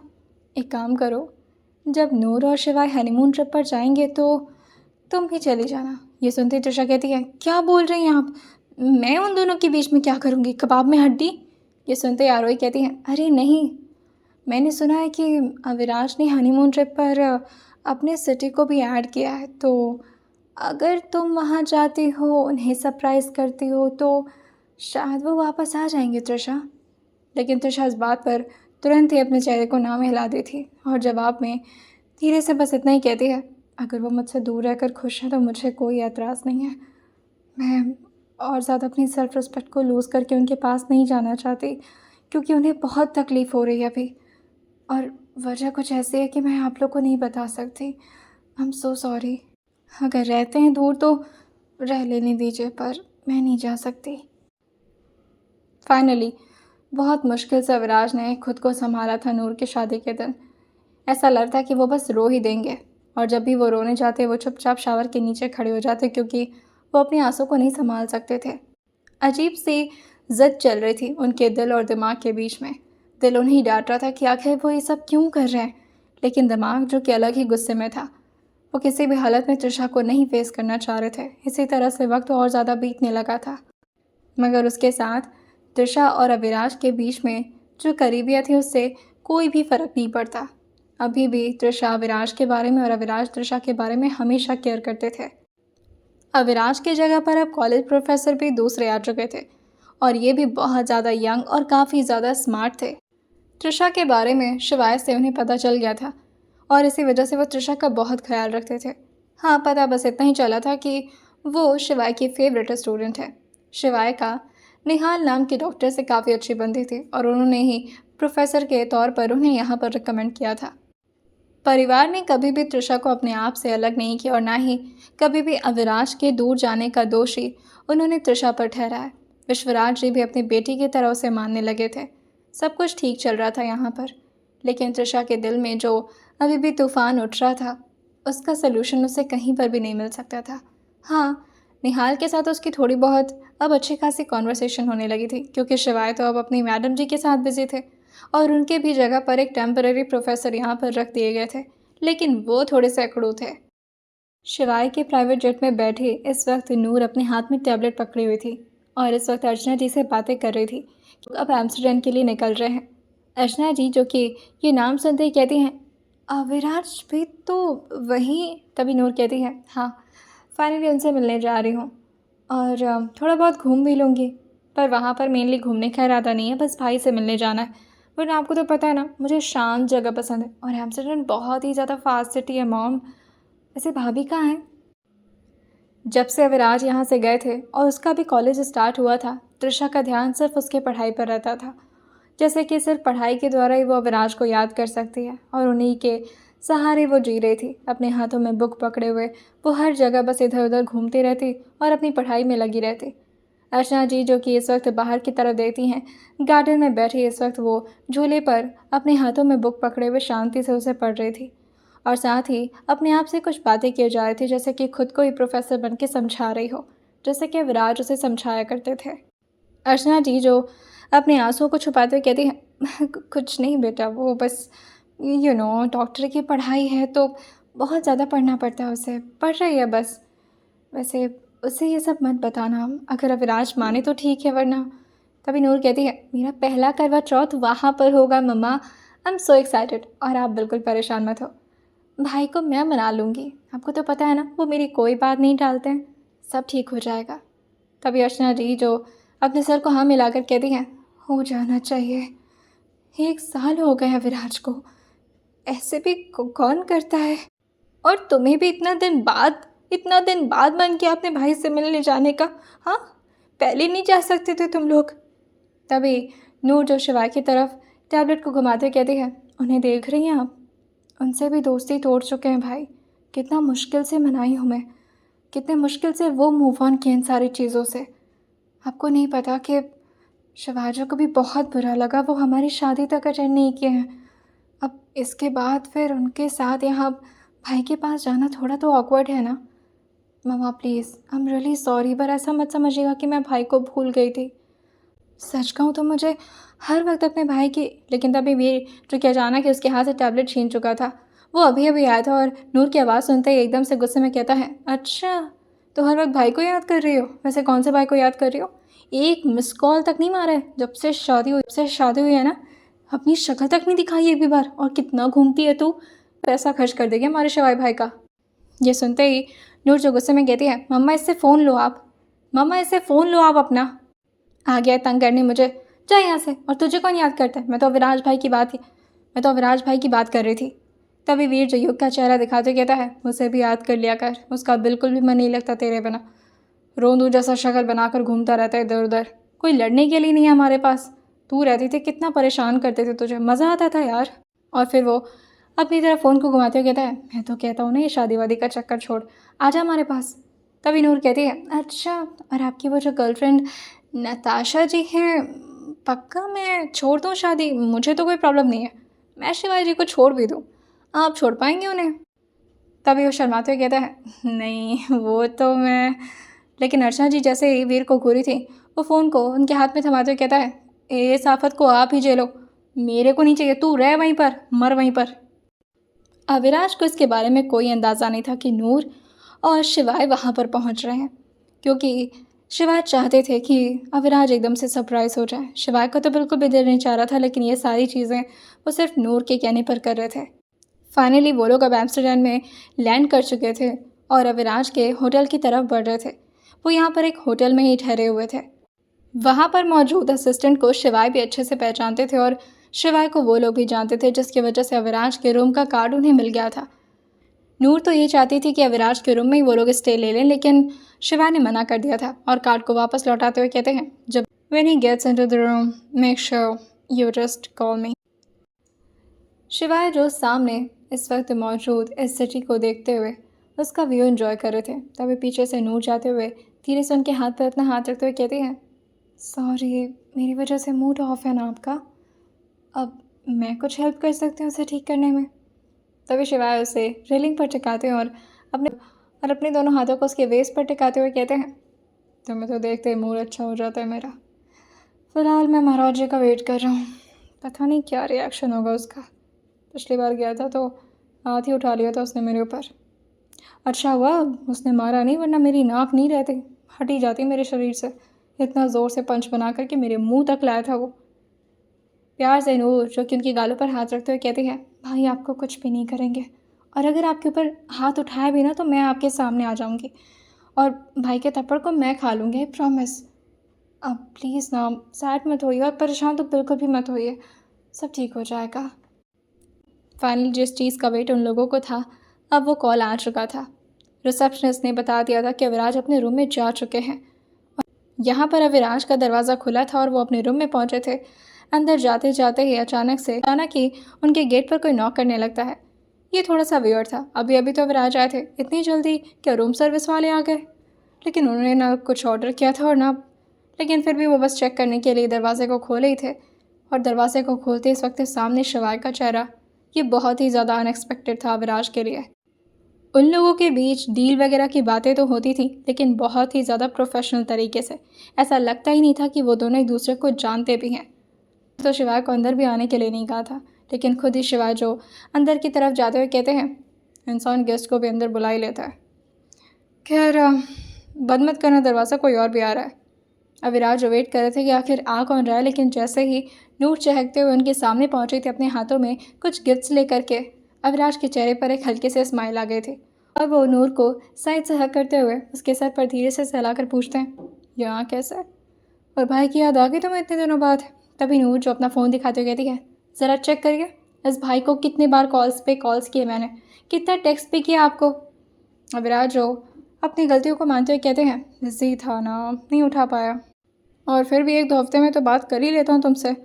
एक काम करो, जब नूर और शिवाय हनीमून ट्रिप पर जाएंगे तो तुम भी चली जाना। ये सुनते त्रिशा कहती है, क्या बोल रही हैं आप, मैं उन दोनों के बीच में क्या करूँगी, कबाब में हड्डी। ये सुनते आरोही कहती हैं, अरे नहीं, मैंने सुना है कि अविराज ने हनीमून ट्रिप पर अपने सिटी को भी ऐड किया है, तो अगर तुम वहाँ जाती हो, उन्हें सरप्राइज़ करती हो, तो शायद वो वापस आ जाएंगे त्रिशा। लेकिन त्रिशा इस बात पर तुरंत ही अपने चेहरे को नाम हिला दी थी और जवाब में धीरे से बस इतना ही कहती है, अगर वो मुझसे दूर रहकर खुश है तो मुझे कोई एतराज़ नहीं है, मैं और ज़्यादा अपनी सेल्फ़ रिस्पेक्ट को लूज़ करके उनके पास नहीं जाना चाहती, क्योंकि उन्हें बहुत तकलीफ़ हो रही है अभी। और वजह कुछ ऐसी है कि मैं आप लोग को नहीं बता सकती। I am so sorry. अगर रहते हैं दूर तो रह लेने दीजिए, पर मैं नहीं जा सकती। फाइनली बहुत मुश्किल से अविराज ने खुद को संभाला था नूर की शादी के दिन। ऐसा लगता कि वो बस रो ही देंगे, और जब भी वो रोने जाते वो चुपचाप शावर के नीचे खड़े हो जाते, क्योंकि वो अपने आंसू को नहीं संभाल सकते थे। अजीब सी जिद चल रही थी उनके दिल और दिमाग के बीच में। दिल उन्हें डांट रहा था कि आखिर वो ये सब क्यों कर रहे हैं, लेकिन दिमाग जो कि अलग ही गुस्से में था। वो किसी भी हालत में त्रिशा को नहीं फेस करना चाह रहे थे। इसी तरह से वक्त और ज़्यादा बीतने लगा था, मगर उसके साथ त्रिशा और अविराज के बीच में जो करीबियत थी उससे कोई भी फ़र्क नहीं पड़ता। अभी भी त्रिशा अविराज के बारे में और अविराज त्रिशा के बारे में हमेशा केयर करते थे। अविराज की जगह पर अब कॉलेज प्रोफेसर भी दूसरे आ चुके थे, और ये भी बहुत ज़्यादा यंग और काफ़ी ज़्यादा स्मार्ट थे। त्रिशा के बारे में शिवाय से उन्हें पता चल गया था, और इसी वजह से वो त्रिशा का बहुत ख्याल रखते थे। हाँ, पता बस इतना ही चला था कि वो शिवाय की फेवरेट स्टूडेंट है। शिवाय का निहाल नाम के डॉक्टर से काफ़ी अच्छी बनती थी, और उन्होंने ही प्रोफेसर के तौर पर उन्हें यहाँ पर रिकमेंड किया था। परिवार ने कभी भी त्रिशा को अपने आप से अलग नहीं किया, और ना ही कभी भी अविराज के दूर जाने का दोषी उन्होंने त्रिशा पर ठहराया। विश्वराज जी भी अपनी बेटी की तरह उसे मानने लगे थे। सब कुछ ठीक चल रहा था यहाँ पर, लेकिन त्रिशा के दिल में जो अभी भी तूफान उठ रहा था, उसका सलूशन उसे कहीं पर भी नहीं मिल सकता था। हाँ, निहाल के साथ उसकी थोड़ी बहुत अब अच्छी खासी कॉन्वर्सेशन होने लगी थी, क्योंकि शिवाय तो अब अपनी मैडम जी के साथ बिजी थे, और उनके भी जगह पर एक टेम्पररी प्रोफेसर यहाँ पर रख दिए गए थे, लेकिन वो थोड़े से अकड़ू थे। शिवाय के प्राइवेट जेट में बैठे इस वक्त नूर अपने हाथ में टैबलेट पकड़ी हुई थी, और इस वक्त अर्चना जी से बातें कर रही थी कि अब एम्स्टर्डम के लिए निकल रहे हैं। अर्चना जी जो कि ये नाम सुनते ही कहती हैं, अविराज भी तो वहीं। तभी नूर कहती है, हाँ, फाइनली उनसे मिलने जा रही हूँ, और थोड़ा बहुत घूम भी लूँगी, पर वहाँ पर मेनली घूमने का इरादा नहीं है, बस भाई से मिलने जाना है। वरना आपको तो पता है ना, मुझे शांत जगह पसंद है, और एम्स्टर्डम बहुत ही ज़्यादा फास्ट सिटी है मॉम। वैसे भाभी कहाँ हैं? जब से अविराज यहाँ से गए थे और उसका भी कॉलेज स्टार्ट हुआ था, त्रिशा का ध्यान सिर्फ उसके पढ़ाई पर रहता था। जैसे कि सिर्फ पढ़ाई के द्वारा ही वो अविराज को याद कर सकती है, और उन्हीं के सहारे वो जी रही थी। अपने हाथों में बुक पकड़े हुए वो हर जगह बस इधर उधर घूमती रहती और अपनी पढ़ाई में लगी रहती। अर्चना जी जो कि इस वक्त बाहर की तरफ देखती हैं, गार्डन में बैठी इस वक्त वो झूले पर अपने हाथों में बुक पकड़े हुए शांति से उसे पढ़ रही थी, और साथ ही अपने आप से कुछ बातें किए जा रही थी, जैसे कि खुद को ही प्रोफेसर बन के समझा रही हो, जैसे कि विराज उसे समझाया करते थे। अर्चना जी जो अपने आंसुओं को छुपाते हुए कहती हैं, कुछ नहीं बेटा, वो बस डॉक्टर की पढ़ाई है तो बहुत ज़्यादा पढ़ना पड़ता है उसे, पढ़ रही है बस। वैसे उसे ये सब मत बताना, अगर अविराज माने तो ठीक है, वरना। तभी नूर कहती है, मेरा पहला करवा चौथ वहाँ पर होगा मम्मा, आई एम सो एक्साइटेड, और आप बिल्कुल परेशान मत हो, भाई को मैं मना लूँगी। आपको तो पता है ना, वो मेरी कोई बात नहीं टालते हैं, सब ठीक हो जाएगा। तभी अर्चना जी जो अपने सर को हाँ मिलाकर कहती हैं, हो जाना चाहिए, 1 साल हो गए अविराज को, ऐसे भी कौन करता है। और तुम्हें भी इतना दिन बाद मन किया अपने भाई से मिलने जाने का। हाँ, पहले नहीं जा सकते थे तुम लोग। तभी नूर जो शिवाय की तरफ टैबलेट को घुमाते कहती है, उन्हें देख रही हैं आप, उनसे भी दोस्ती तोड़ चुके हैं भाई। कितना मुश्किल से मनाई हूँ मैं, कितने मुश्किल से वो मूव ऑन किए इन सारी चीज़ों से। आपको नहीं पता कि शिवाजी को भी बहुत बुरा लगा, वो हमारी शादी तक अटेंड नहीं किए हैं। अब इसके बाद फिर उनके साथ यहाँ भाई के पास जाना थोड़ा तो ऑकवर्ड है ना। Mamma please, I am really sorry, पर ऐसा मत समझिएगा कि मैं भाई को भूल गई थी। सच कहूँ तो मुझे हर वक्त अपने भाई की, लेकिन तभी भी जो कि अचानक ही उसके हाथ से टैबलेट छीन चुका था। वो अभी अभी आया था, और नूर की आवाज़ सुनते ही एकदम से गुस्से में कहता है, अच्छा तो हर वक्त भाई को याद कर रही हो। वैसे कौन से भाई को याद कर रही हो? एक मिस कॉल तक नहीं मारा है जब से शादी हुई है ना, अपनी शक्ल तक नहीं दिखाई एक भी बार, और कितना घूमती है तू, पैसा खर्च कर देगी हमारे शिवाय भाई का। ये सुनते ही नूर जो गुस्से में कहती है, मम्मा इससे फ़ोन लो आप, मम्मा इससे फ़ोन लो आप अपना, आ गया तंग करने मुझे, जा यहाँ से। और तुझे कौन याद करता है? मैं तो अविराज भाई की बात कर रही थी। तभी वीर जयुग का चेहरा दिखाते कहता है, उसे भी याद कर लिया कर, उसका बिल्कुल भी मन नहीं लगता तेरे बिना। रोंदू जैसा शक्ल बनाकर घूमता रहता है इधर उधर, कोई लड़ने के लिए नहीं है हमारे पास। तू रहती थी कितना परेशान करते थे तुझे, मज़ा आता था यार। और फिर वो अपनी तरफ फ़ोन को घुमाते हुए कहता है, मैं तो कहता हूँ ना ये शादी वादी का चक्कर छोड़, आजा हमारे पास। तभी नूर कहती है, अच्छा और आपकी वो जो गर्लफ्रेंड नताशा जी हैं, पक्का मैं छोड़ दूँ शादी? मुझे तो कोई प्रॉब्लम नहीं है, मैं शिवाजी जी को छोड़ भी दूँ, आप छोड़ पाएंगे उन्हें? तभी वो शर्माते हुए कहता है, नहीं वो तो मैं। लेकिन अर्चना जी जैसे ही वीर को घूरी थी, वो फ़ोन को उनके हाथ में थमाते हुए कहता है, ए साफत को आप ही झेलो, मेरे को नहीं चाहिए, तू रह वहीं पर, मर वहीं पर। अविराज को इसके बारे में कोई अंदाज़ा नहीं था कि नूर और शिवाय वहाँ पर पहुँच रहे हैं, क्योंकि शिवाय चाहते थे कि अविराज एकदम से सरप्राइज़ हो जाए। शिवाय को तो बिल्कुल भी दिल नहीं चाह रहा था, लेकिन ये सारी चीज़ें वो सिर्फ नूर के कहने पर कर रहे थे। फाइनली वो लोग अब एम्स्टर्डम में लैंड कर चुके थे और अविराज के होटल की तरफ बढ़ रहे थे। वो यहाँ पर एक होटल में ही ठहरे हुए थे। वहाँ पर मौजूद असिस्टेंट को शिवाय भी अच्छे से पहचानते थे और शिवाय को वो लोग भी जानते थे, जिसकी वजह से अविराज के रूम का कार्ड उन्हें मिल गया था। नूर तो ये चाहती थी कि अविराज के रूम में ही वो लोग स्टे ले लें, लेकिन शिवाय ने मना कर दिया था और कार्ड को वापस लौटाते हुए कहते हैं, जब when he gets into the room make sure you just call me. शिवाय जो सामने इस वक्त मौजूद इस सिटी को देखते हुए उसका व्यू एंजॉय कर रहे थे, तभी पीछे से नूर जाते हुए धीरे से उनके हाथ पर अपना हाथ रखते हुए कहते हैं, सॉरी मेरी वजह से मूड ऑफ है ना आपका, अब मैं कुछ हेल्प कर सकती हूँ उसे ठीक करने में? तभी शिवाय उसे रेलिंग पर टिकाते हैं और अपने दोनों हाथों को उसके वेस्ट पर टिकाते हुए कहते हैं, तुम्हें तो देखते ही मूड अच्छा हो जाता है मेरा। फ़िलहाल मैं महाराज जी का वेट कर रहा हूँ, पता नहीं क्या रिएक्शन होगा उसका। पिछली बार गया था तो हाथ ही उठा लिया था उसने मेरे ऊपर। अच्छा हुआ उसने मारा नहीं, वरना मेरी नाक नहीं रहती, हट ही जाती मेरे शरीर से। इतना ज़ोर से पंच बना करके मेरे मुंह तक लाया था वो। प्यार से नूर जो कि उनकी गालों पर हाथ रखते हुए कहती है, भाई आपको कुछ भी नहीं करेंगे, और अगर आपके ऊपर हाथ उठाया भी ना तो मैं आपके सामने आ जाऊँगी और भाई के थप्पड़ को मैं खा लूँगी, प्रॉमिस। अब प्लीज़ ना सैड मत होइए और परेशान तो बिल्कुल भी मत होइए, सब ठीक हो जाएगा। फाइनली जिस चीज़ का वेट उन लोगों को था, अब वो कॉल आ चुका था। रिसेप्शनिस्ट ने बता दिया था कि अविराज अपने रूम में जा चुके हैं। यहाँ पर अविराज का दरवाज़ा खुला था और वो अपने रूम में पहुँचे थे। अंदर जाते जाते ही अचानक ही उनके गेट पर कोई नॉक करने लगता है। ये थोड़ा सा वियर्ड था, अभी अभी तो अविराज आए थे, इतनी जल्दी क्या रूम सर्विस वाले आ गए? लेकिन उन्होंने ना कुछ ऑर्डर किया था और ना, लेकिन फिर भी वो बस चेक करने के लिए दरवाजे को खोले ही थे। और दरवाजे को खोलते इस वक्त सामने शिवाय का चेहरा। ये बहुत ही ज़्यादा अनएक्सपेक्टेड था अविराज के लिए। उन लोगों के बीच डील वगैरह की बातें तो होती थी, लेकिन बहुत ही ज़्यादा प्रोफेशनल तरीके से। ऐसा लगता ही नहीं था कि वो दोनों एक दूसरे को जानते भी हैं। तो शिवाय को अंदर भी आने के लिए नहीं कहा था, लेकिन खुद ही शिवाय जो अंदर की तरफ जाते हुए कहते हैं, इंसान गेस्ट को भी अंदर बुला ही लेता है। खैर बंद मत करना दरवाज़ा, कोई और भी आ रहा है। अविराज वेट कर रहे थे कि आखिर आ कौन रहा है, लेकिन जैसे ही नूर चहकते हुए उनके सामने पहुंची थी अपने हाथों में कुछ गिफ्ट्स लेकर के, अविराज के चेहरे पर एक हल्के से स्माइल आ गई थी और वो नूर को साइड से हक करते हुए उसके सर पर धीरे से सहलाकर पूछते हैं, यहाँ कैसे? और भाई की याद आ गई तुम्हें इतने दिनों बाद? तभी नूर जो अपना फ़ोन दिखाते हुए कहती है, ज़रा चेक करिए इस भाई को कितने बार कॉल्स किए मैंने, कितना टेक्स्ट भी किया आपको। अविराज जो अपनी गलतियों को मानते हुए कहते हैं, बिजी था ना, नहीं उठा पाया, और फिर भी 1-2 हफ्ते में तो बात कर ही लेता हूँ तुमसे।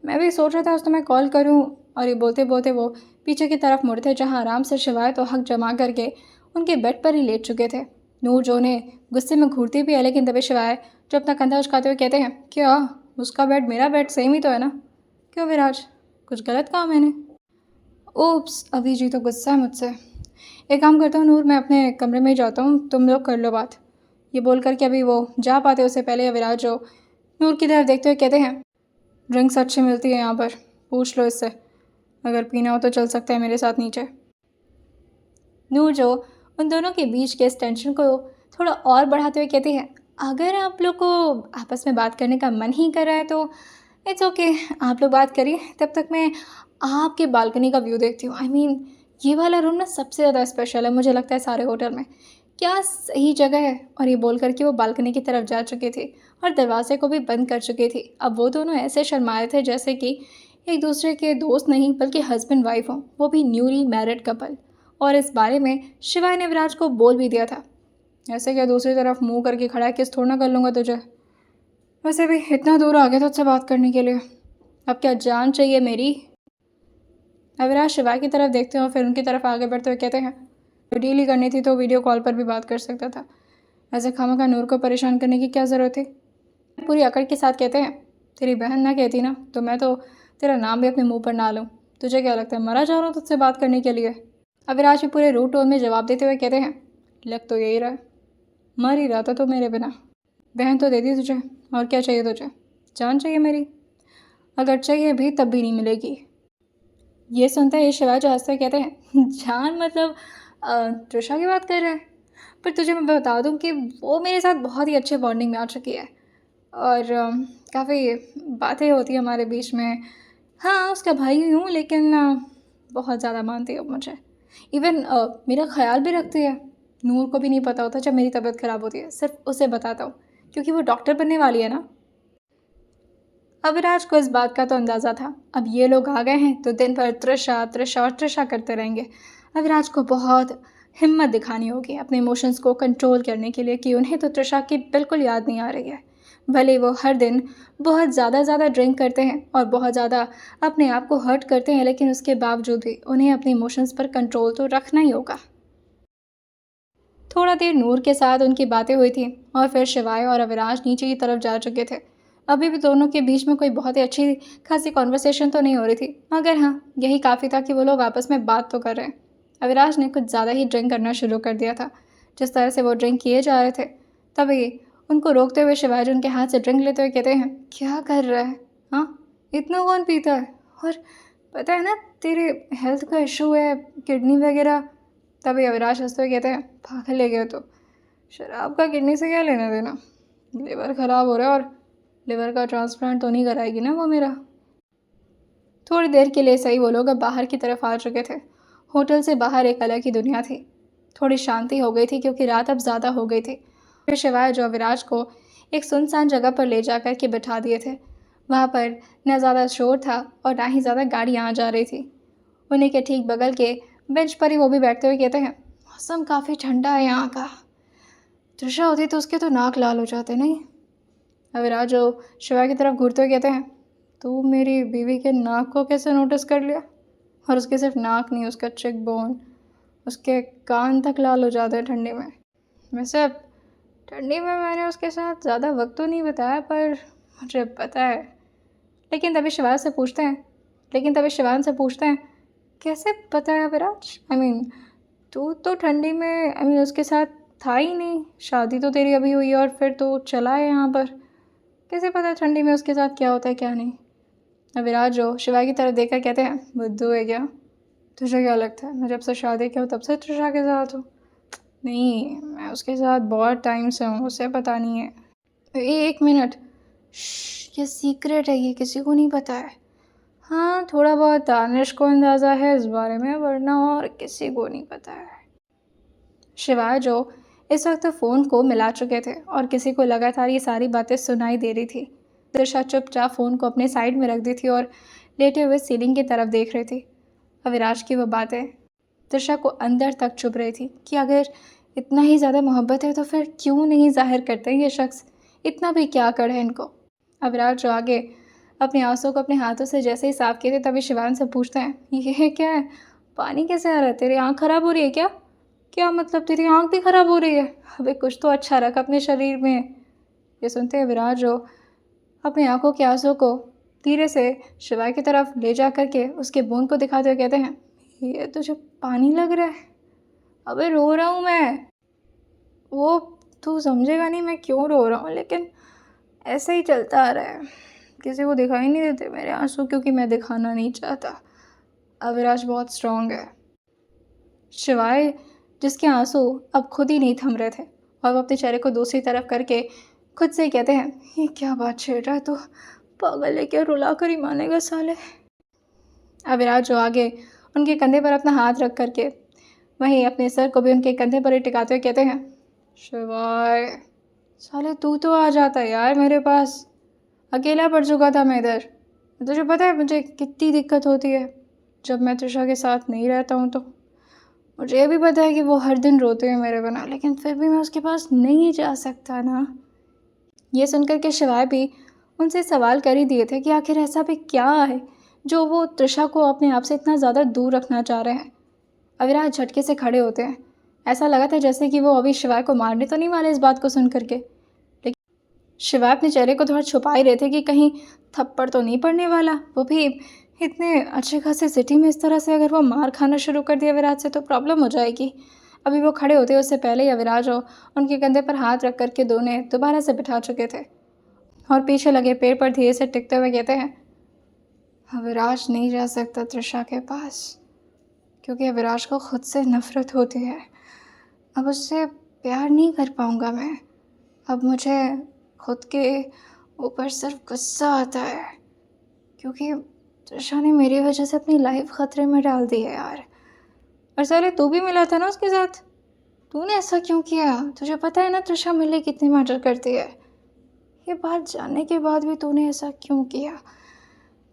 मैं भी सोच रहा था आज तुम्हें कॉल करूँ। और ये बोलते बोलते वो पीछे की तरफ मुड़ते, जहाँ आराम से शिवाय तो हक जमा करके उनके बेड पर ही लेट चुके थे। नूर जो उन्हें गुस्से में घूरती भी है, लेकिन तभी शिवाय जो अपना कंधा उचकाते हुए कहते हैं, क्या उसका बेड मेरा बेड सेम ही तो है ना? क्यों विराज, कुछ गलत कहा मैंने? ओप्स, अभी जी तो गुस्सा है मुझसे। एक काम करता हूँ नूर, मैं अपने कमरे में ही जाता हूँ, तुम लोग कर लो बात। ये बोल कर के अभी वो जा पाते उससे पहले अविराज जो नूर की तरफ देखते हुए कहते हैं, ड्रिंक्स अच्छी मिलती है यहाँ पर, पूछ लो इससे, अगर पीना हो तो चल सकता है मेरे साथ नीचे। नूर जो उन दोनों के बीच के इस टेंशन को थोड़ा और बढ़ाते हुए कहती है, अगर आप लोग को आपस में बात करने का मन ही कर रहा है तो इट्स ओके, आप लोग बात करिए, तब तक मैं आपके बालकनी का व्यू देखती हूँ। आई मीन ये वाला रूम ना सबसे ज़्यादा स्पेशल है मुझे लगता है सारे होटल में, क्या सही जगह है। और ये बोल करके वो बालकनी की तरफ जा चुकी थी और दरवाजे को भी बंद कर चुकी थी। अब वो दोनों ऐसे शर्माए थे जैसे कि एक दूसरे के दोस्त नहीं बल्कि हस्बैंड वाइफ हों, वो भी न्यूली मैरिड कपल। और इस बारे में शिवाय ने विराज को बोल भी दिया था। ऐसे क्या दूसरी तरफ मुंह करके खड़ा है, किस थोड़ा ना कर लूँगा तुझे। वैसे भी इतना दूर आ गया तुझसे बात करने के लिए, अब क्या जान चाहिए मेरी। अविनाश शिवा की तरफ देखते हैं और फिर उनकी तरफ आगे बढ़ते हुए कहते हैं, डील ही करनी थी तो वीडियो कॉल पर भी बात कर सकता था, ऐसे खामखा नूर को परेशान करने की क्या ज़रूरत थी। पूरी अकड़ के साथ कहते हैं, तेरी बहन ना कहती ना तो मैं तो तेरा नाम भी अपने मुंह पर ना लूँ। तुझे क्या लगता है मरा जा रहा हूँ तुझसे बात करने के लिए। अविनाश भी पूरे रूट टोन में जवाब देते हुए कहते हैं, लग तो यही रहा है, मर ही रहा था तो मेरे बिना। बहन तो दे दी तुझे, और क्या चाहिए तुझे। जान चाहिए मेरी, अगर चाहिए भी तब भी नहीं मिलेगी। ये सुनते ही शिवा जो हंसते कहते हैं, जान मतलब त्रिशा की बात कर रहे हैं। पर तुझे मैं बता दूं कि वो मेरे साथ बहुत ही अच्छे बॉन्डिंग में आ चुकी है और काफ़ी बातें होती है हमारे बीच में। हाँ उसका भाई ही हूँ लेकिन बहुत ज़्यादा मानती है वो मुझे। इवन मेरा ख्याल भी रखती है। नूर को भी नहीं पता होता जब मेरी तबीयत ख़राब होती है, सिर्फ उसे बताता हूँ क्योंकि वो डॉक्टर बनने वाली है ना। अविनाश को इस बात का तो अंदाज़ा था, अब ये लोग आ गए हैं तो दिन भर तृषा तृषा और तृषा करते रहेंगे। अविनाश को बहुत हिम्मत दिखानी होगी अपने इमोशंस को कंट्रोल करने के लिए कि उन्हें तो तृषा की बिल्कुल याद नहीं आ रही है। भले वो हर दिन बहुत ज़्यादा ड्रिंक करते हैं और बहुत ज़्यादा अपने आप को हर्ट करते हैं, लेकिन उसके बावजूद भी उन्हें अपने इमोशंस पर कंट्रोल तो रखना ही होगा। थोड़ा देर नूर के साथ उनकी बातें हुई थी और फिर शिवाय और अविनाश नीचे की तरफ जा चुके थे। अभी भी दोनों के बीच में कोई बहुत ही अच्छी खासी कॉन्वर्सेशन तो नहीं हो रही थी, मगर हाँ यही काफ़ी था कि वो लोग आपस में बात तो कर रहे हैं। अविनाश ने कुछ ज़्यादा ही ड्रिंक करना शुरू कर दिया था। जिस तरह से वो ड्रिंक किए जा रहे थे तभी उनको रोकते हुए शिवाजी उनके हाथ से ड्रिंक लेते हुए कहते हैं, क्या कर रहा है, हाँ इतना कौन पीता है, और पता है ना तेरे हेल्थ का इशू है, किडनी वगैरह। तभी अविनाश हंसते हुए कहते हैं, पागल ले गए तो शराब का किडनी से क्या लेना देना, लिवर ख़राब हो रहा है और लिवर का ट्रांसप्लांट तो नहीं कराएगी ना वो मेरा। थोड़ी देर के लिए सही वो लोग अब बाहर की तरफ आ चुके थे। होटल से बाहर एक अलग ही दुनिया थी। थोड़ी शांति हो गई थी क्योंकि रात अब ज़्यादा हो गई थी। फिर शिवाय जो अविनाश को एक सुनसान जगह पर ले जा कर के बिठा दिए थे। वहाँ पर न ज़्यादा शोर था और ना ही ज़्यादा गाड़ियाँ आ जा रही थी। उन्हीं के ठीक बगल के बेंच पर ही वो भी बैठते हुए कहते हैं, मौसम काफ़ी ठंडा है यहाँ का, तृषा होती तो उसके तो नाक लाल हो जाते नहीं। अविनाश जो शिवाय की तरफ घूरते हुए कहते हैं, तू मेरी बीवी के नाक को कैसे नोटिस कर लिया, और उसके सिर्फ नाक नहीं उसका चिक बोन, उसके कान तक लाल हो जाते हैं ठंडी में। वैसे ठंडी में मैंने उसके साथ ज़्यादा वक्त तो नहीं बिताया पर मुझे पता है। लेकिन तभी शिवान से पूछते हैं कैसे पता है विराज, तू तो ठंडी में उसके साथ था ही नहीं, शादी तो तेरी अभी हुई है और फिर तो चला है यहाँ पर, कैसे पता ठंडी में उसके साथ क्या होता है क्या नहीं। अविराज जो शिवा की तरफ देखकर कहते हैं, बुद्धू है क्या, तुझे क्या लगता है मैं जब से शादी किया हूँ तब से तृषा के साथ हूँ। नहीं मैं उसके साथ बहुत टाइम से हूँ, उसे पता नहीं है। एक मिनट, ये सीक्रेट है, ये किसी को नहीं पता है। हाँ थोड़ा बहुत दानिश को अंदाज़ा है इस बारे में, वरना और किसी को नहीं पता है। शिवाय जो इस वक्त फ़ोन को मिला चुके थे और किसी को लगातार ये सारी बातें सुनाई दे रही थी। तृषा चुपचाप फ़ोन को अपने साइड में रख दी थी और लेटे हुए सीलिंग की तरफ देख रही थी। अविनाश की वो बातें तृषा को अंदर तक चुभ रही थी कि अगर इतना ही ज़्यादा मोहब्बत है तो फिर क्यों नहीं जाहिर करते ये शख्स, इतना भी क्या कर है इनको। अविनाश जो आगे अपने आंसू को अपने हाथों से जैसे ही साफ किए थे तभी शिवान से पूछते हैं, ये क्या है, पानी कैसे आ रहा है, तेरी आँख ख़राब हो रही है क्या, क्या मतलब तेरी आँख भी ख़राब हो रही है, अबे कुछ तो अच्छा रख अपने शरीर में। ये सुनते विराज जो अपनी आंखों के आंसू को धीरे से शिवाय की तरफ ले जा कर के उसके बूंद को दिखाते हुए कहते हैं, ये तुझे पानी लग रहा है, अबे रो रहा हूँ मैं, वो तू समझेगा नहीं मैं क्यों रो रहा हूँ, लेकिन ऐसे ही चलता आ रहा है, किसी को दिखाई नहीं देते मेरे आंसू क्योंकि मैं दिखाना नहीं चाहता। अविनाश बहुत स्ट्रांग है। शिवाय जिसके आंसू अब खुद ही नहीं थम रहे थे और वो अपने चेहरे को दूसरी तरफ करके खुद से ही कहते हैं, ये क्या बात छेड़ रहा है तो, पागल है क्या, रुला कर ही मानेगा साले। अविनाश जो आगे उनके कंधे पर अपना हाथ रख करके वहीं अपने सर को भी उनके कंधे पर ही टिकाते हुए कहते हैं, शिवाय साले तू तो आ जाता है यार मेरे पास, अकेला पड़ चुका था मैं इधर, तुझे पता है मुझे कितनी दिक्कत होती है जब मैं तृषा के साथ नहीं रहता हूँ तो। मुझे ये भी पता है कि वो हर दिन रोते हैं मेरे बिना, लेकिन फिर भी मैं उसके पास नहीं जा सकता ना। ये सुनकर के शिवाय भी उनसे सवाल कर ही दिए थे कि आखिर ऐसा भी क्या है जो वो तृषा को अपने आप से इतना ज़्यादा दूर रखना चाह रहे हैं। अविनाश झटके से खड़े होते हैं। ऐसा लगा था जैसे कि वो अभी शिवाय को मारने तो नहीं वाले इस बात को सुन करके, लेकिन शिवाय अपने चेहरे को थोड़ा छुपा ही रहे थे कि कहीं थप्पड़ तो नहीं पड़ने वाला, वो भी इतने अच्छे खासे सिटी में। इस तरह से अगर वो मार खाना शुरू कर दिया विराज से तो प्रॉब्लम हो जाएगी। अभी वो खड़े होते उससे पहले ही अविराज और उनके कंधे पर हाथ रख करके दोनों दोबारा से बिठा चुके थे और पीछे लगे पेड़ पर धीरे से टिकते हुए कहते हैं, अविराज नहीं जा सकता तृषा के पास, क्योंकि अविराज को खुद से नफरत होती है। अब उससे प्यार नहीं कर पाऊँगा मैं। अब मुझे खुद के ऊपर सिर्फ गुस्सा आता है, क्योंकि तृषा ने मेरी वजह से अपनी लाइफ खतरे में डाल दी है यार। और साले तू भी मिला था ना उसके साथ, तूने ऐसा क्यों किया? तुझे पता है ना तृषा मेरे लिए कितनी मैटर करती है। ये बात जानने के बाद भी तूने ऐसा क्यों किया?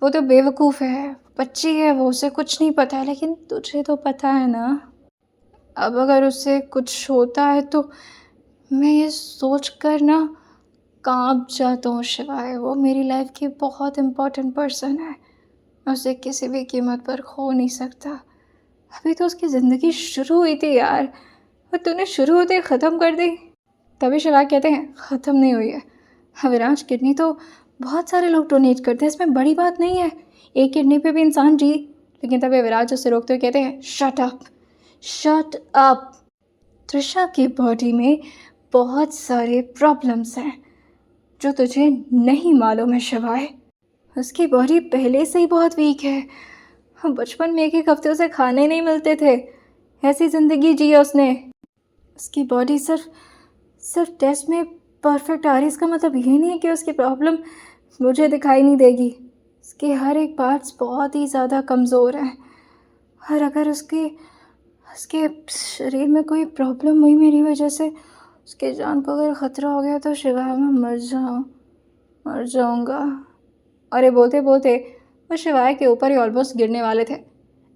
वो तो बेवकूफ़ है, बच्ची है वो, उसे कुछ नहीं पता है, लेकिन तुझे तो पता है ना। अब अगर उससे कुछ होता है तो मैं ये सोच कर ना कांप जाता हूँ शिवाय। वो मेरी लाइफ की बहुत इम्पोर्टेंट पर्सन है, मैं उसे किसी भी कीमत पर खो नहीं सकता। अभी तो उसकी ज़िंदगी शुरू हुई थी यार, और तूने शुरू होते ही ख़त्म कर दी। तभी शिवाय कहते हैं, ख़त्म नहीं हुई है। अविनाश, किडनी तो बहुत सारे लोग डोनेट करते हैं, इसमें बड़ी बात नहीं है, एक किडनी पे भी इंसान जी। लेकिन तभी अविनाश उसे रोकते हुए कहते हैं, शट अप, शट अप। तृषा की बॉडी में बहुत सारे प्रॉब्लम्स हैं जो तुझे नहीं मालूम है शिवाय। उसकी बॉडी पहले से ही बहुत वीक है। बचपन में एक एक हफ्ते उसे खाने नहीं मिलते थे, ऐसी ज़िंदगी जी है उसने। उसकी बॉडी सिर्फ सिर्फ टेस्ट में परफेक्ट आ रही, इसका मतलब ये नहीं है कि उसकी प्रॉब्लम मुझे दिखाई नहीं देगी। उसके हर एक पार्ट्स बहुत ही ज़्यादा कमज़ोर हैं, और अगर उसके उसके शरीर में कोई प्रॉब्लम हुई मेरी वजह से, उसके जान को अगर ख़तरा हो गया तो शिवाय मैं मर जाऊँगा। और ये बोलते बोलते वो शिवाय के ऊपर ही ऑलमोस्ट गिरने वाले थे,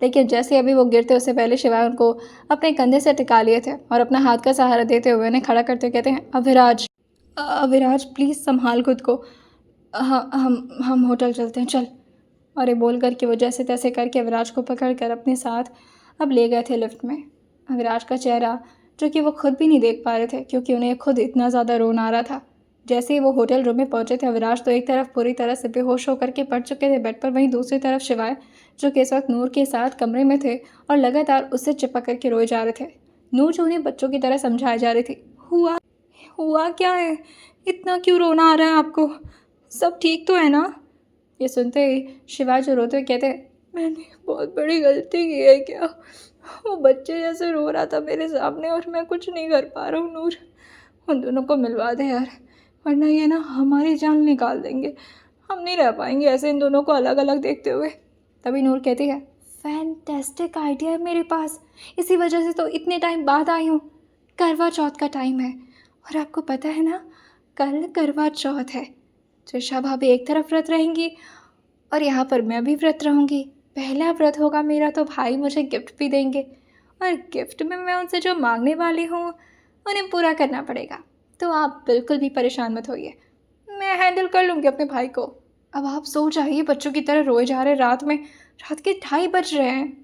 लेकिन जैसे अभी वो गिरते उससे पहले शिवाय उनको अपने कंधे से टिका लिए थे और अपना हाथ का सहारा देते हुए उन्हें खड़ा करते हुए कहते हैं, अविराज, अविराज प्लीज़ संभाल खुद को, हम होटल चलते हैं, चल। और ये बोल कर के वो जैसे तैसे करके अविराज को पकड़ कर अपने साथ अब ले गए थे लिफ्ट में। अविराज का चेहरा जो कि वो खुद भी नहीं देख पा रहे थे, क्योंकि उन्हें खुद इतना ज़्यादा रोना आ रहा था। जैसे ही वो होटल रूम में पहुंचे थे, अविराज तो एक तरफ पूरी तरह से बेहोश होकर के पड़ चुके थे बेड पर, वहीं दूसरी तरफ शिवाय जो कि इस वक्त नूर के साथ कमरे में थे और लगातार उससे चिपक करके रोए जा रहे थे। नूर जो उन्हें बच्चों की तरह समझाई जा रही थी, हुआ हुआ क्या है, इतना क्यों रोना आ रहा है आपको, सब ठीक तो है ना? ये सुनते ही शिवाय जो रोते हुए कहते, मैंने बहुत बड़ी गलती की है क्या? वो बच्चे जैसे रो रहा था मेरे सामने और मैं कुछ नहीं कर पा रहा हूँ। नूर, उन दोनों को मिलवा दे यार, वरना ये ना हमारी जान निकाल देंगे, हम नहीं रह पाएंगे ऐसे इन दोनों को अलग अलग देखते हुए। तभी नूर कहती है, फैंटेस्टिक आइडिया है मेरे पास, इसी वजह से तो इतने टाइम बाद आई हूँ। करवा चौथ का टाइम है, और आपको पता है ना कल करवा चौथ है। तृषा भाभी एक तरफ व्रत रहेंगी और यहाँ पर मैं भी व्रत रहूँगी। पहला व्रत होगा मेरा तो भाई मुझे गिफ्ट भी देंगे, और गिफ्ट में मैं उनसे जो मांगने वाली हूँ उन्हें पूरा करना पड़ेगा। तो आप बिल्कुल भी परेशान मत होइए, मैं हैंडल कर लूँगी अपने भाई को। अब आप सो जाइए, बच्चों की तरह रोए जा रहे, रात के 2:30 बज रहे हैं।